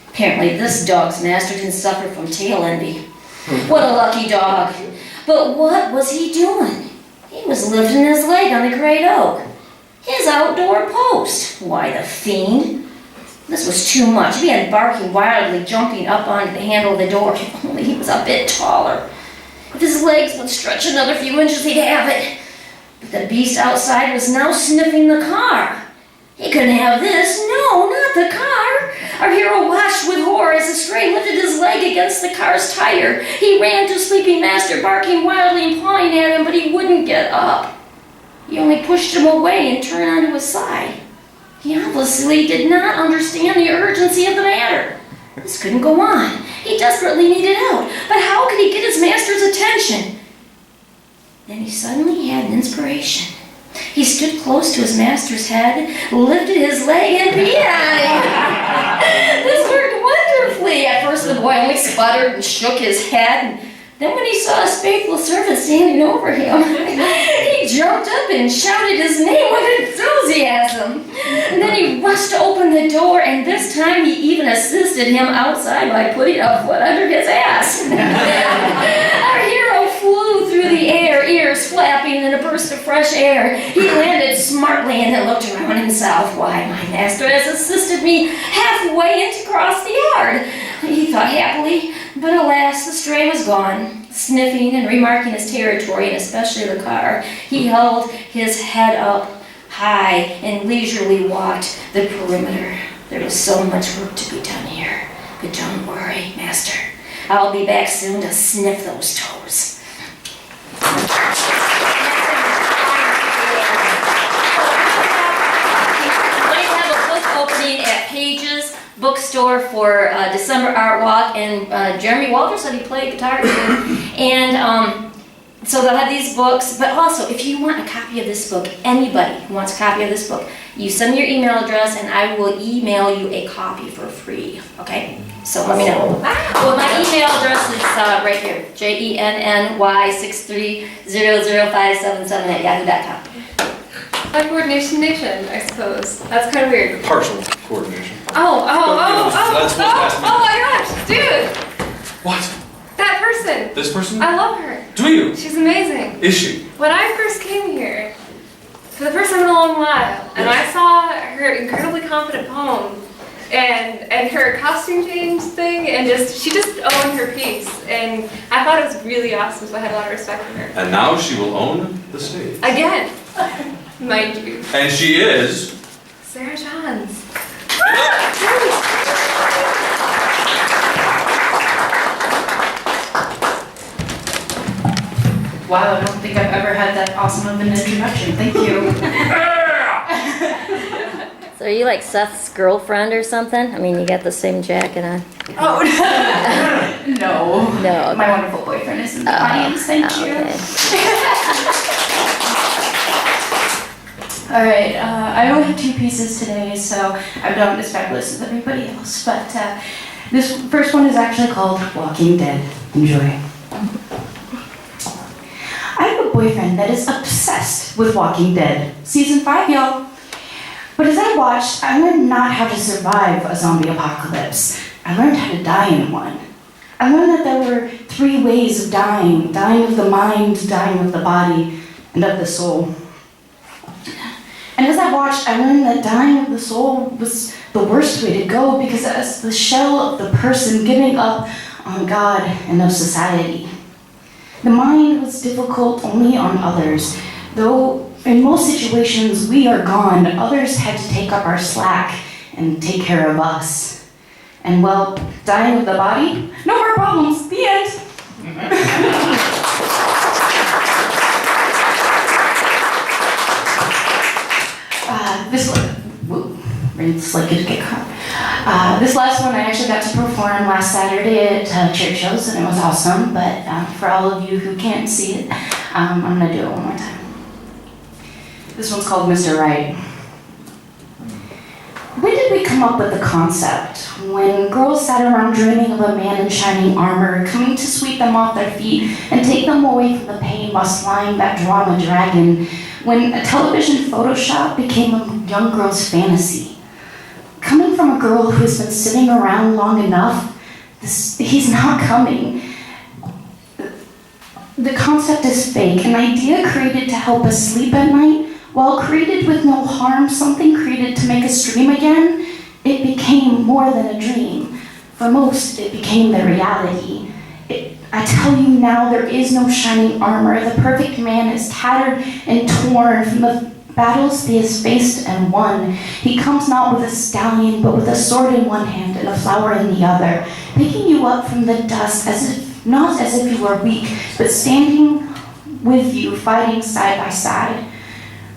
Apparently, this dog's master didn't suffer from tail envy. What a lucky dog. But what was he doing? He was lifting his leg on the great oak. His outdoor post. Why, the fiend. This was too much. He began barking wildly, jumping up onto the handle of the door. If only he was a bit taller. If his legs would stretch another few inches, he'd have it. But the beast outside was now sniffing the car. He couldn't have this. No, not the car. Our hero watched with horror as the stray lifted his leg against the car's tire. He ran to sleeping master, barking wildly and pawing at him, but he wouldn't get up. He only pushed him away and turned onto his side. He obviously did not understand the urgency of the matter. This couldn't go on. He desperately needed out. But how could he get his master's attention? Then he suddenly had an inspiration. He stood close to his master's head, lifted his leg, and peed on him. This worked wonderfully. At first the boy only sputtered and shook his head. Then when he saw his faithful servant standing over him, he jumped up and shouted his name with enthusiasm. And then he rushed to open the door, and this time he even assisted him outside by putting a foot under his ass. Our hero flew through the air, ears flapping in a burst of fresh air. He landed smartly and then looked around himself. Why, my master has assisted me halfway into across the yard, he thought happily. But alas, the stray was gone. Sniffing and remarking his territory, and especially the car, he held his head up high and leisurely walked the perimeter. There was so much work to be done here. But don't worry, master. I'll be back soon to sniff those toes. At Pages Bookstore for December Art Walk, and Jeremy Walter said he played guitar too. And so they'll have these books, but also if you want a copy of this book, anybody who wants a copy of this book, you send me your email address and I will email you a copy for free, okay? So let me know. Well, my email address is right here, jenny@yahoo.com. Like Coordination Nation, I suppose. That's kind of weird. Partial coordination. Oh That's what happened. my gosh, dude! What? That person! This person? I love her. Do you? She's amazing. Is she? When I first came here, for the first time in a long while, and I saw her incredibly confident poem, and her costume change thing, and she just owned her piece, and I thought it was really awesome, so I had a lot of respect for her. And now she will own the stage. Again, mind you. And she is... Sara Johns. Wow, I don't think I've ever had that awesome of an introduction. Thank you. So are you like Seth's girlfriend or something? I mean, you got the same jacket on. Oh, no. No. My wonderful boyfriend is in the audience. Thank you. Okay. All right, I only have 2 pieces today, so I don't as fabulous as everybody else. But this first one is actually called Walking Dead. Enjoy. I have a boyfriend that is obsessed with Walking Dead. Season 5, y'all. But as I watched, I learned not how to survive a zombie apocalypse. I learned how to die in one. I learned that there were 3 ways of dying. Dying of the mind, dying of the body, and of the soul. And as I watched, I learned that dying of the soul was the worst way to go because it's the shell of the person giving up on God and of society. The mind was difficult only on others, though in most situations we are gone, others had to take up our slack and take care of us. And well, dying of the body, no more problems, the end. This last one I actually got to perform last Saturday at church shows, and it was awesome. But for all of you who can't see it, I'm gonna do it one more time. This one's called Mr. Right. When did we come up with the concept? When girls sat around dreaming of a man in shining armor coming to sweep them off their feet and take them away from the pain while flying that drama dragon. When a television Photoshop became a young girl's fantasy. Coming from a girl who's been sitting around long enough, he's not coming. The concept is fake, an idea created to help us sleep at night. While created with no harm, something created to make us dream again, it became more than a dream. For most, it became the reality. I tell you now, there is no shining armor. The perfect man is tattered and torn from the battles he has faced and won. He comes not with a stallion, but with a sword in one hand and a flower in the other, picking you up from the dust, not as if you were weak, but standing with you, fighting side by side.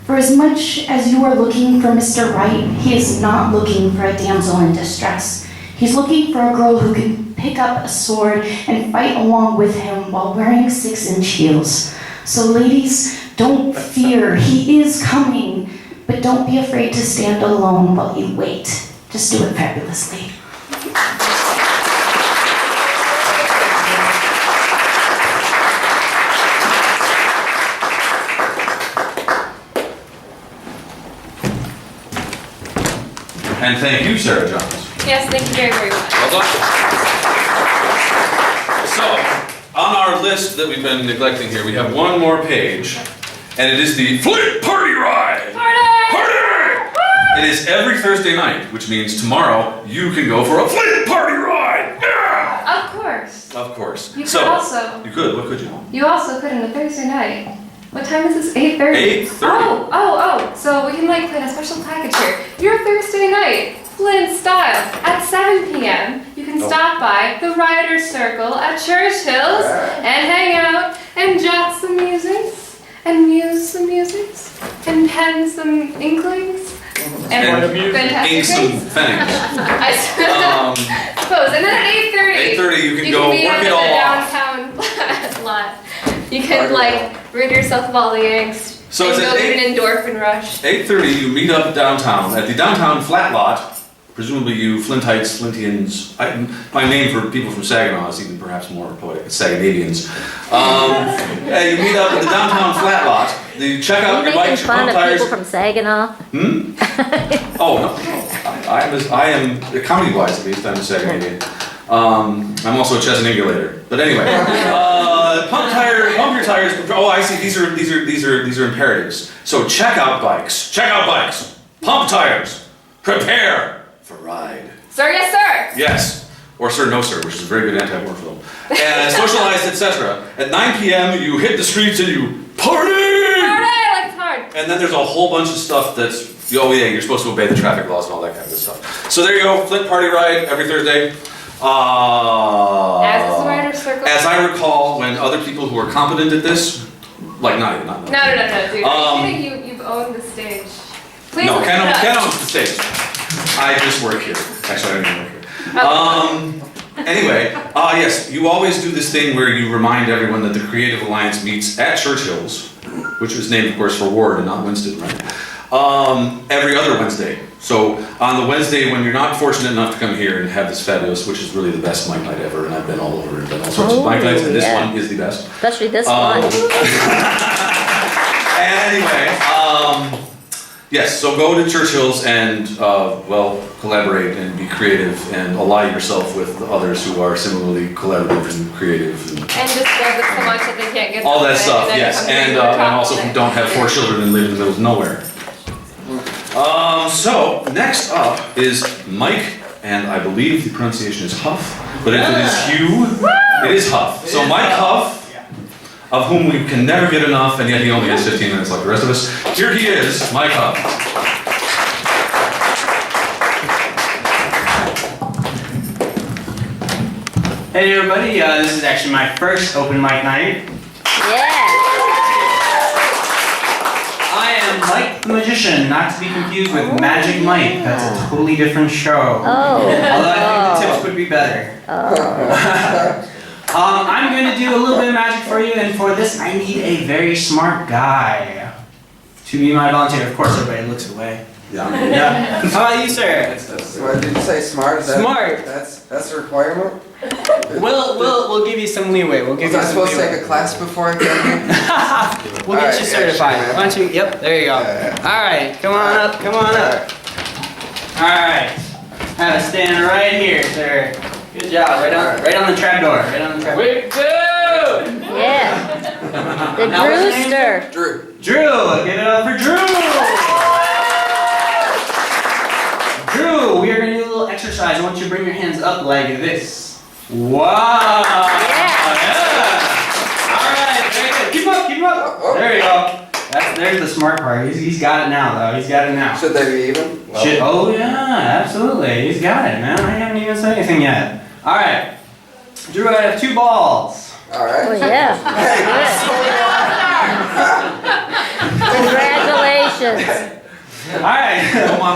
For as much as you are looking for Mr. Right, he is not looking for a damsel in distress. He's looking for a girl who can pick up a sword and fight along with him while wearing 6-inch heels. So ladies, don't fear, he is coming, but don't be afraid to stand alone while you wait. Just do it fabulously. And thank you, Sarah Jones. Yes, thank you very, very much. Well done. So, on our list that we've been neglecting here, we have one more page, and it is the Flint Party Ride! Party! Party! Woo! It is every Thursday night, which means tomorrow you can go for a Flint Party Ride! Yeah! Of course. Of course. You could also. You could, what could you? You also could on a Thursday night. What time is this? 8:30? 8:30. Oh, so we can like plan a special package here. Your Thursday night, Flint style, at 7 p.m. You can stop by the Writer's Circle at Church Hills and hang out and jot some musics and muse some musics and pen some inklings and fantastic ink some things. fangs. I suppose. And then at 8:30, 8:30 you can go meet work up it at all the off. downtown lot. You can like rid yourself of all the angst So and it's go at get an endorphin rush. 8:30 you meet up downtown, at the downtown flat lot. Presumably you Flintites, Flintians, my name for people from Saginaw is even perhaps more poetic, it's Saginadians. You meet up at the downtown flat lot, you check out your bikes, your pump tires. People from Saginaw? Oh, no. I am comedy-wise at least, I'm a Saginadian. I'm also a Chesaningulator. But anyway, pump your tires. Oh, I see. These are imperatives. So check out bikes. Pump tires. Prepare for ride. Sir, yes, sir. Yes, or sir, no sir, which is a very good anti-war And socialize, etc. At 9 p.m. you hit the streets and you party. Like it's hard. And then there's a whole bunch of stuff that's, oh yeah, you're supposed to obey the traffic laws and all that kind of good stuff. So there you go, Flint Party Ride every Thursday. As is the Writer's Circle. As I recall, when other people who are competent at this Like Nadia, not No, dude. I think you've owned the stage. Please No, look Ken it up. owns the stage. I just work here. Actually, I don't even work here. Anyway, yes, you always do this thing where you remind everyone that the Creative Alliance meets at Churchill's, which was named, of course, for Ward and not Winston, right? Every other Wednesday. So on the Wednesday when you're not fortunate enough to come here and have this fabulous, which is really the best mic night ever, and I've been all over and done all sorts of mic nights, and this one is the best. Especially this one. Anyway, yes, so go to Churchill's and, well, collaborate and be creative and ally yourself with others who are similarly collaborative and creative. And just love it so much that they can't get All that something, stuff, and then yes, come here and on top also of who it. don't have 4 children and live in the middle of nowhere. So, next up is Mike, and I believe the pronunciation is Hough, but if it is Hugh, it is Hough. So Mike Hough, of whom we can never get enough, and yet he only has 15 minutes like the rest of us. Here he is, Mike Hough. Hey everybody, this is actually my first open mic night. Yeah. I am Mike the Magician, not to be confused with Magic Mike. That's a totally different show. Oh. Although I think the tips would be better. I'm going to do a little bit of magic for you, and for this I need a very smart guy to be my volunteer. Of course, everybody looks away. Yeah. How about you, sir? What did you say? Smart? Is that, Smart. That's a requirement. We'll give you some leeway. We'll give Was you I some supposed to leeway. take a class before I came here? We'll get you certified. Why don't you? Yep, there you go. All right, come on up. Come on up. All right. Have a stand right here, sir. Good job. Right on the trap door. Right on the trap door. Yeah. The Now, what's your name, Drewster. Drew. Give it up for Drew. Drew, we are going to do a little exercise. I want you to bring your hands up like this. Wow. Yeah. All right, very good. Keep up, keep up. There you go. There's the smart part. He's got it now, though. He's got it now. Should they be even? Oh, yeah, absolutely. He's got it, man. I haven't even said anything yet. All right. Drew, I have 2 balls. All right. Oh, yeah. Congratulations. All right. Come on,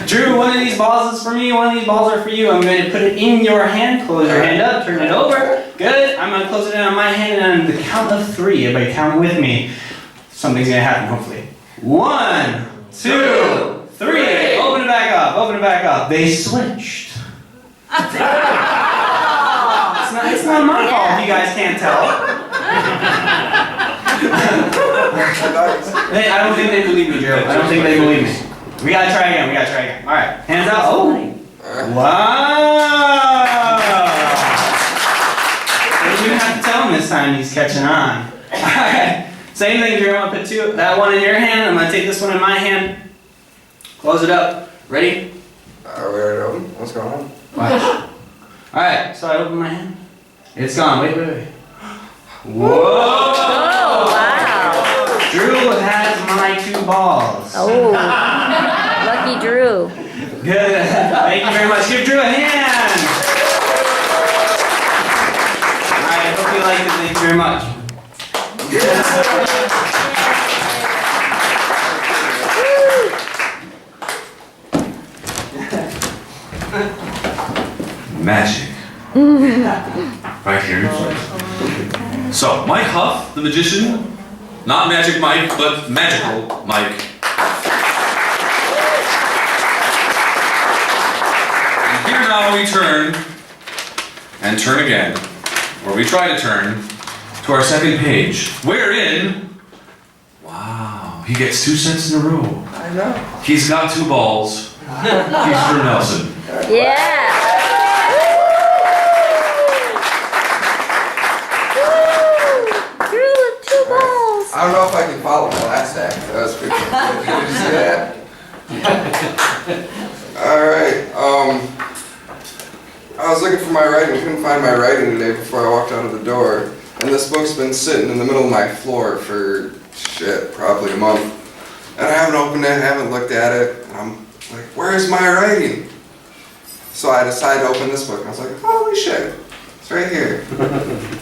Drew, one of these balls is for me, one of these balls are for you. I'm going to put it in your hand. Close your hand up, turn it over. Good. I'm going to close it in on my hand, and on the count of 3, everybody count with me. Something's going to happen, hopefully. 1, 2, 3. Open it back up. Open it back up. They switched. It's not my fault if you guys can't tell. I don't think they believe me, Drew. I don't think they believe me. We gotta try again. We gotta try again. All right. Hands out. Oh. Wow. You didn't have to tell him this time. He's catching on. All right. Same thing, Drew. I'm gonna put that one in your hand. I'm gonna take this one in my hand. Close it up. Ready? Are we already open? What's going on? Watch. All right. So I open my hand. It's gone. Wait. Whoa! Oh, wow. Drew has my 2 balls. Oh, lucky Drew. Good. Thank you very much. Give Drew a hand. All right. I hope you like it. Thank you very much. Magic. Right here in front. So, Mike Hough, the magician, not Magic Mike, but Magical Mike. And here now we turn, and turn again, or we try to turn, to our second page, wherein, wow, he gets 2 cents in a row. I know. He's got 2 balls. He's Drew Nelson. Yeah. Drew with 2 balls. I don't know if I can follow the last act. That was pretty good. Did you see that? Alright, I was looking for my writing, couldn't find my writing today before I walked out of the door. And this book's been sitting in the middle of my floor for, probably a month. And I haven't opened it, haven't looked at it. And I'm like, where's my writing? So I decided to open this book, and I was like, holy shit, it's right here.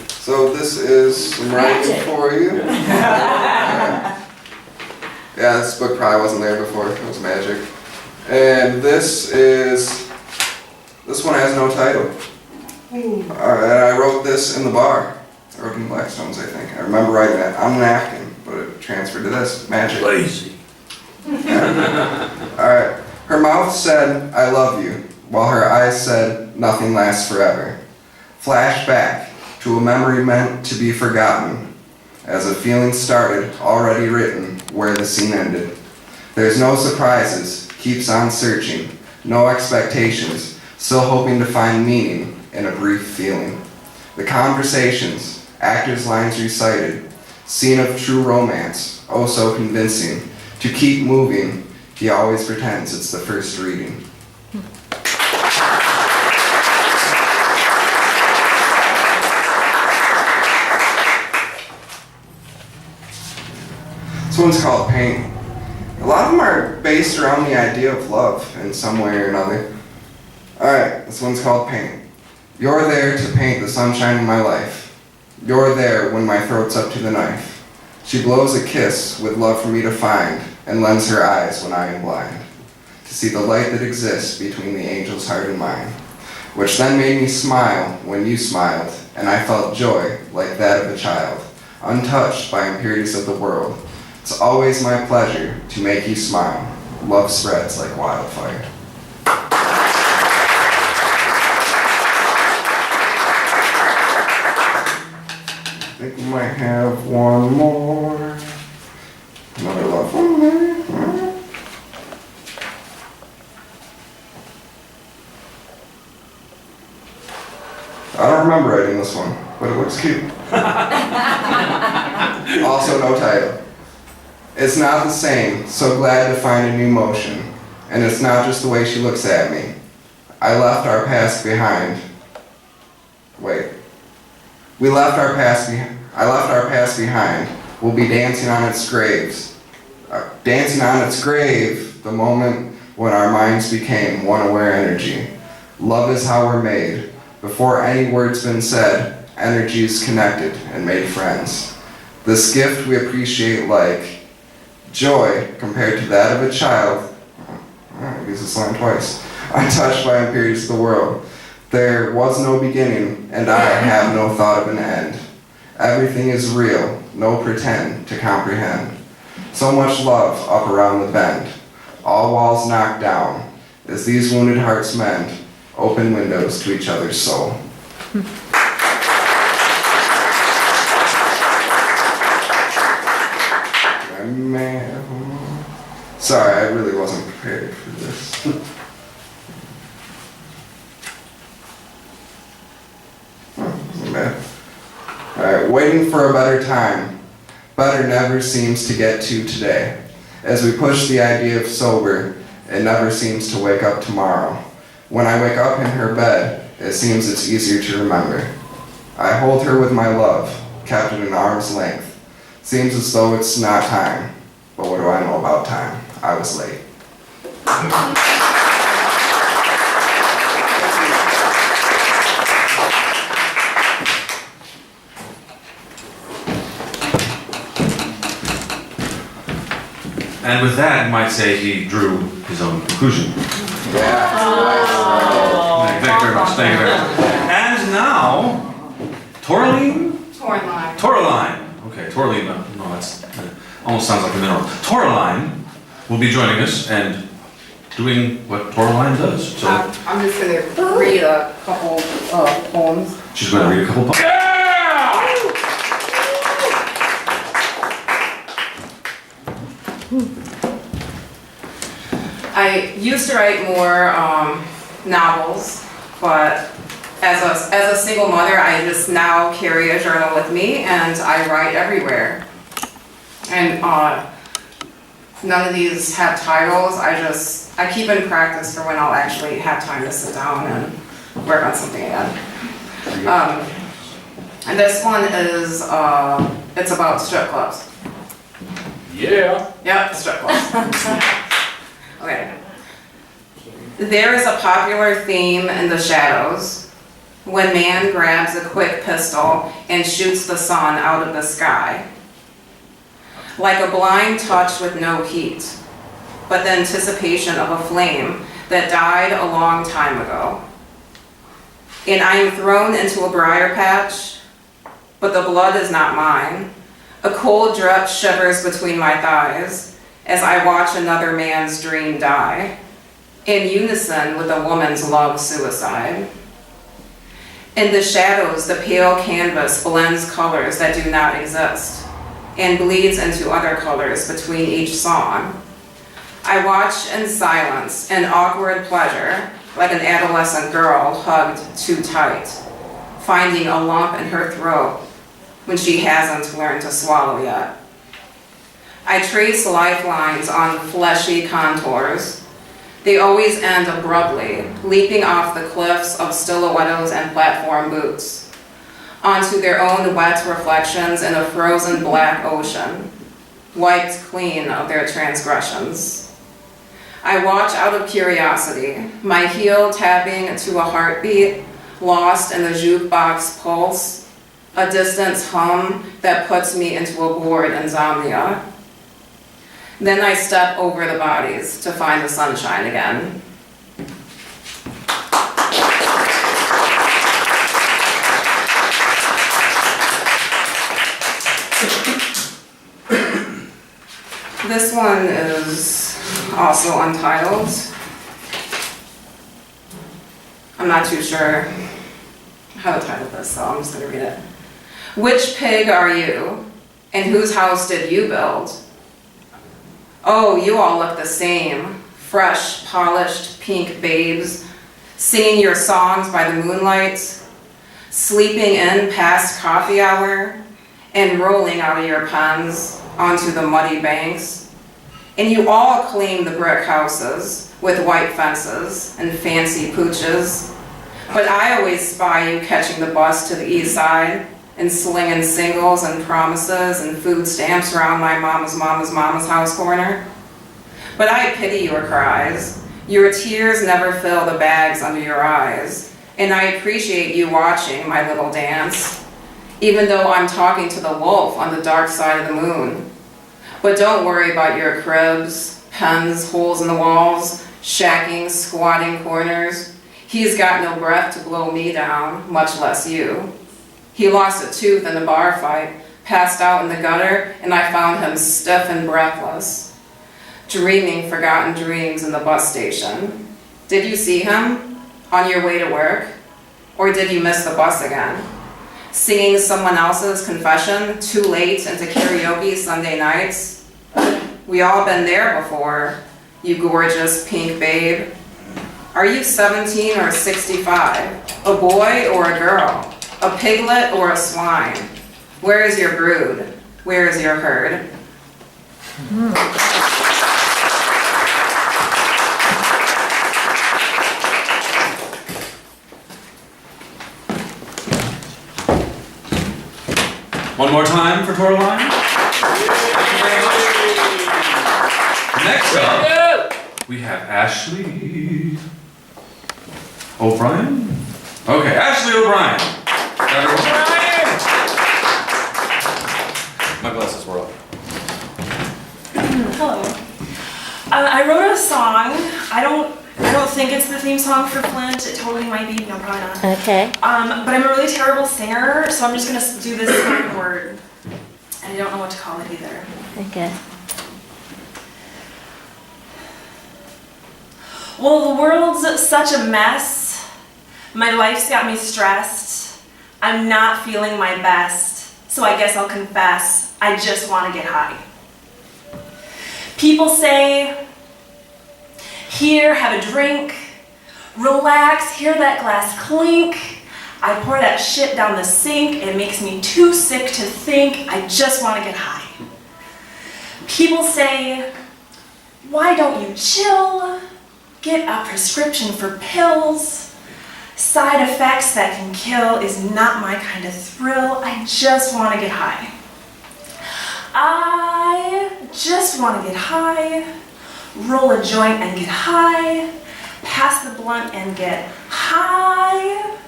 So So this is some writing for you. Yeah, this book probably wasn't there before. It was magic. And this one has no title. And I wrote this in the bar. I wrote it in Blackstones, I think. I remember writing that on a napkin, but it transferred to this. Magic. Lazy. Alright. Her mouth said, I love you, while her eyes said, nothing lasts forever. Flash back to a memory meant to be forgotten, as a feeling started, already written, where the scene ended. There's no surprises, keeps on searching, no expectations, still hoping to find meaning in a brief feeling. The conversations, actors' lines recited, scene of true romance, oh so convincing. To keep moving, he always pretends it's the first reading. This one's called Pain. A lot of them are based around the idea of love in some way or another. Alright, this one's called Pain. You're there to paint the sunshine in my life. You're there when my throat's up to the knife. She blows a kiss with love for me to find, and lends her eyes when I am blind, to see the light that exists between the angel's heart and mine, which then made me smile when you smiled, and I felt joy like that of a child, untouched by impurities of the world. It's always my pleasure to make you smile. Love spreads like wildfire. I think we might have one more. Another love one there. I don't remember writing this one, but it looks cute. Also no title. It's not the same, so glad to find a new motion. And it's not just the way she looks at me. I left our past behind. Wait. I left our past behind. We'll be dancing on its grave, the moment when our minds became one aware energy. Love is how we're made. Before any word's been said, energies connected and made friends. This gift we appreciate like joy compared to that of a child. I use this line twice. Untouched by impurities of the world. There was no beginning, and I have no thought of an end. Everything is real, no pretend to comprehend. So much love up around the bend. All walls knocked down, as these wounded hearts mend, open windows to each other's soul. Sorry, I really wasn't prepared for this. Wasn't bad. Alright, waiting for a better time. Better never seems to get to today. As we push the idea of sober, it never seems to wake up tomorrow. When I wake up in her bed, it seems it's easier to remember. I hold her with my love, kept at an arm's length. Seems as though it's not time, but what do I know about time? I was late. And with that, you might say he drew his own conclusion. Yeah. Thank you very much. Thank you very much. And now, Tornline? Tornline. Okay, Tornline. No, that's almost sounds like a mineral. Tornline will be joining us and doing what Tornline does. So I'm just going to read a couple poems. she's going to read a couple poems. I used to write more novels, but as a single mother, I just now carry a journal with me and I write everywhere. And none of these have titles. I keep in practice for when I'll actually have time to sit down and work on something again. And this one is it's about strip clubs. Yeah. Yep, strip clubs. Okay. There is a popular theme in the shadows. when man grabs a quick pistol and shoots the sun out of the sky. Like a blind touch with no heat, but the anticipation of a flame that died a long time ago. And I am thrown into a briar patch, but the blood is not mine. A cold drip shivers between my thighs as I watch another man's dream die, in unison with a woman's love suicide. In the shadows, the pale canvas blends colors that do not exist and bleeds into other colors between each song. I watch in silence, in awkward pleasure, like an adolescent girl hugged too tight, finding a lump in her throat when she hasn't learned to swallow yet. I trace lifelines on fleshy contours. They always end abruptly, leaping off the cliffs of stilettos and platform boots, onto their own wet reflections in a frozen black ocean, wiped clean of their transgressions. I watch out of curiosity, my heel tapping to a heartbeat, lost in the jukebox pulse, a distance hum that puts me into a bored insomnia. Then I step over the bodies to find the sunshine again. This one is also untitled. I'm not too sure how to title this, so I'm just going to read it. Which pig are you, and whose house did you build? Oh, you all look the same, fresh, polished, pink babes, singing your songs by the moonlight, sleeping in past coffee hour, and rolling out of your pens onto the muddy banks. And you all claim the brick houses with white fences and fancy pooches, but I always spy you catching the bus to the east side and slinging singles and promises and food stamps around my mama's house corner. But I pity your cries. Your tears never fill the bags under your eyes, and I appreciate you watching my little dance, even though I'm talking to the wolf on the dark side of the moon. But don't worry about your cribs, pens, holes in the walls, shacking, squatting corners. He's got no breath to blow me down, much less you. He lost a tooth in a bar fight, passed out in the gutter, and I found him stiff and breathless, dreaming forgotten dreams in the bus station. Did you see him on your way to work? Or did you miss the bus again? Singing someone else's confession too late into karaoke Sunday nights? We all been there before, you gorgeous pink babe. Are you 17 or 65? A boy or a girl? A piglet or a swine? Where is your brood? Where is your herd? One more time for Tornline. Next up, we have Ashley O'Brien. Okay, Ashley O'Brien. My glasses were up. Hello. I wrote a song. I don't think it's the theme song for Flint. It totally might be. No, probably not. Okay. But I'm a really terrible singer, so I'm just gonna do this spoken word. And I don't know what to call it either. Okay. Well, the world's such a mess. My life's got me stressed. I'm not feeling my best. So I guess I'll confess, I just want to get high. People say, here, have a drink. Relax, hear that glass clink. I pour that shit down the sink. It makes me too sick to think. I just want to get high. People say, why don't you chill? Get a prescription for pills. Side effects that can kill is not my kind of thrill. I just want to get high. I just want to get high. Roll a joint and get high. Pass the blunt and get high.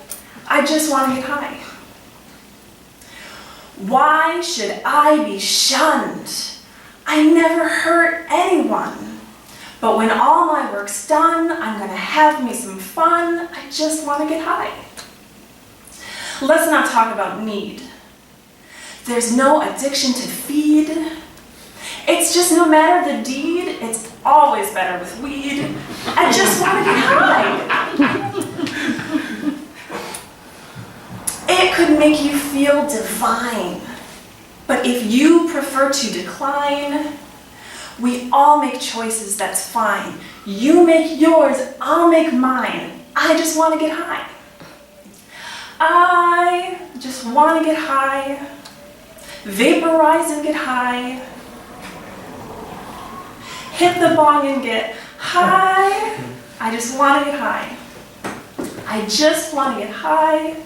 I just want to get high. Why should I be shunned? I never hurt anyone. But when all my work's done, I'm gonna have me some fun. I just want to get high. Let's not talk about need. There's no addiction to feed. It's just no matter the deed, it's always better with weed. I just want to get high. It could make you feel divine. But if you prefer to decline, we all make choices, that's fine. You make yours, I'll make mine. I just want to get high. I just want to get high. Vaporize and get high. Hit the bong and get high. I just want to get high. I just want to get high.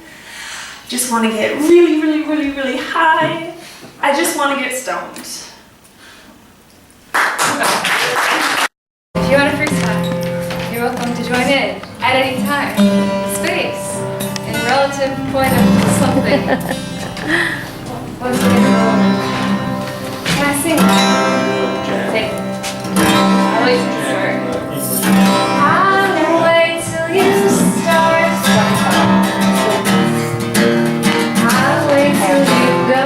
Just want to get really, really, really, really high. I just want to get stoned. If you want a freestyle, you're welcome to join in at any time, space, in relative point of something. What's the name? Can I sing? Take it. I'll wait till you start. I'll wait till you start. I'll wait till you go.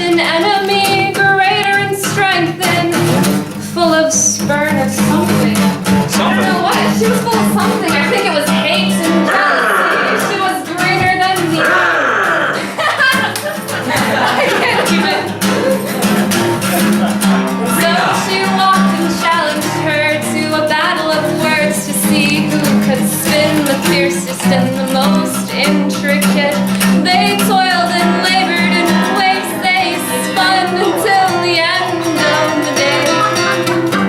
An enemy greater in strength. They toiled and labored in waves they spun until the end of the day.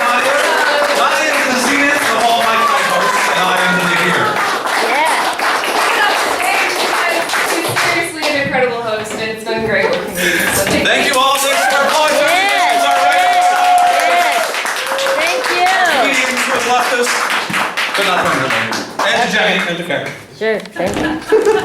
Nadia is the zenith of all my co-hosts, and I am the nadir. She's seriously an incredible host, and it's been great working with you. So Thank you all. Thanks for applause. Thank you. Comedians who have left us, but not permanently. And to Jennie, and to Karen. Sure, thank you.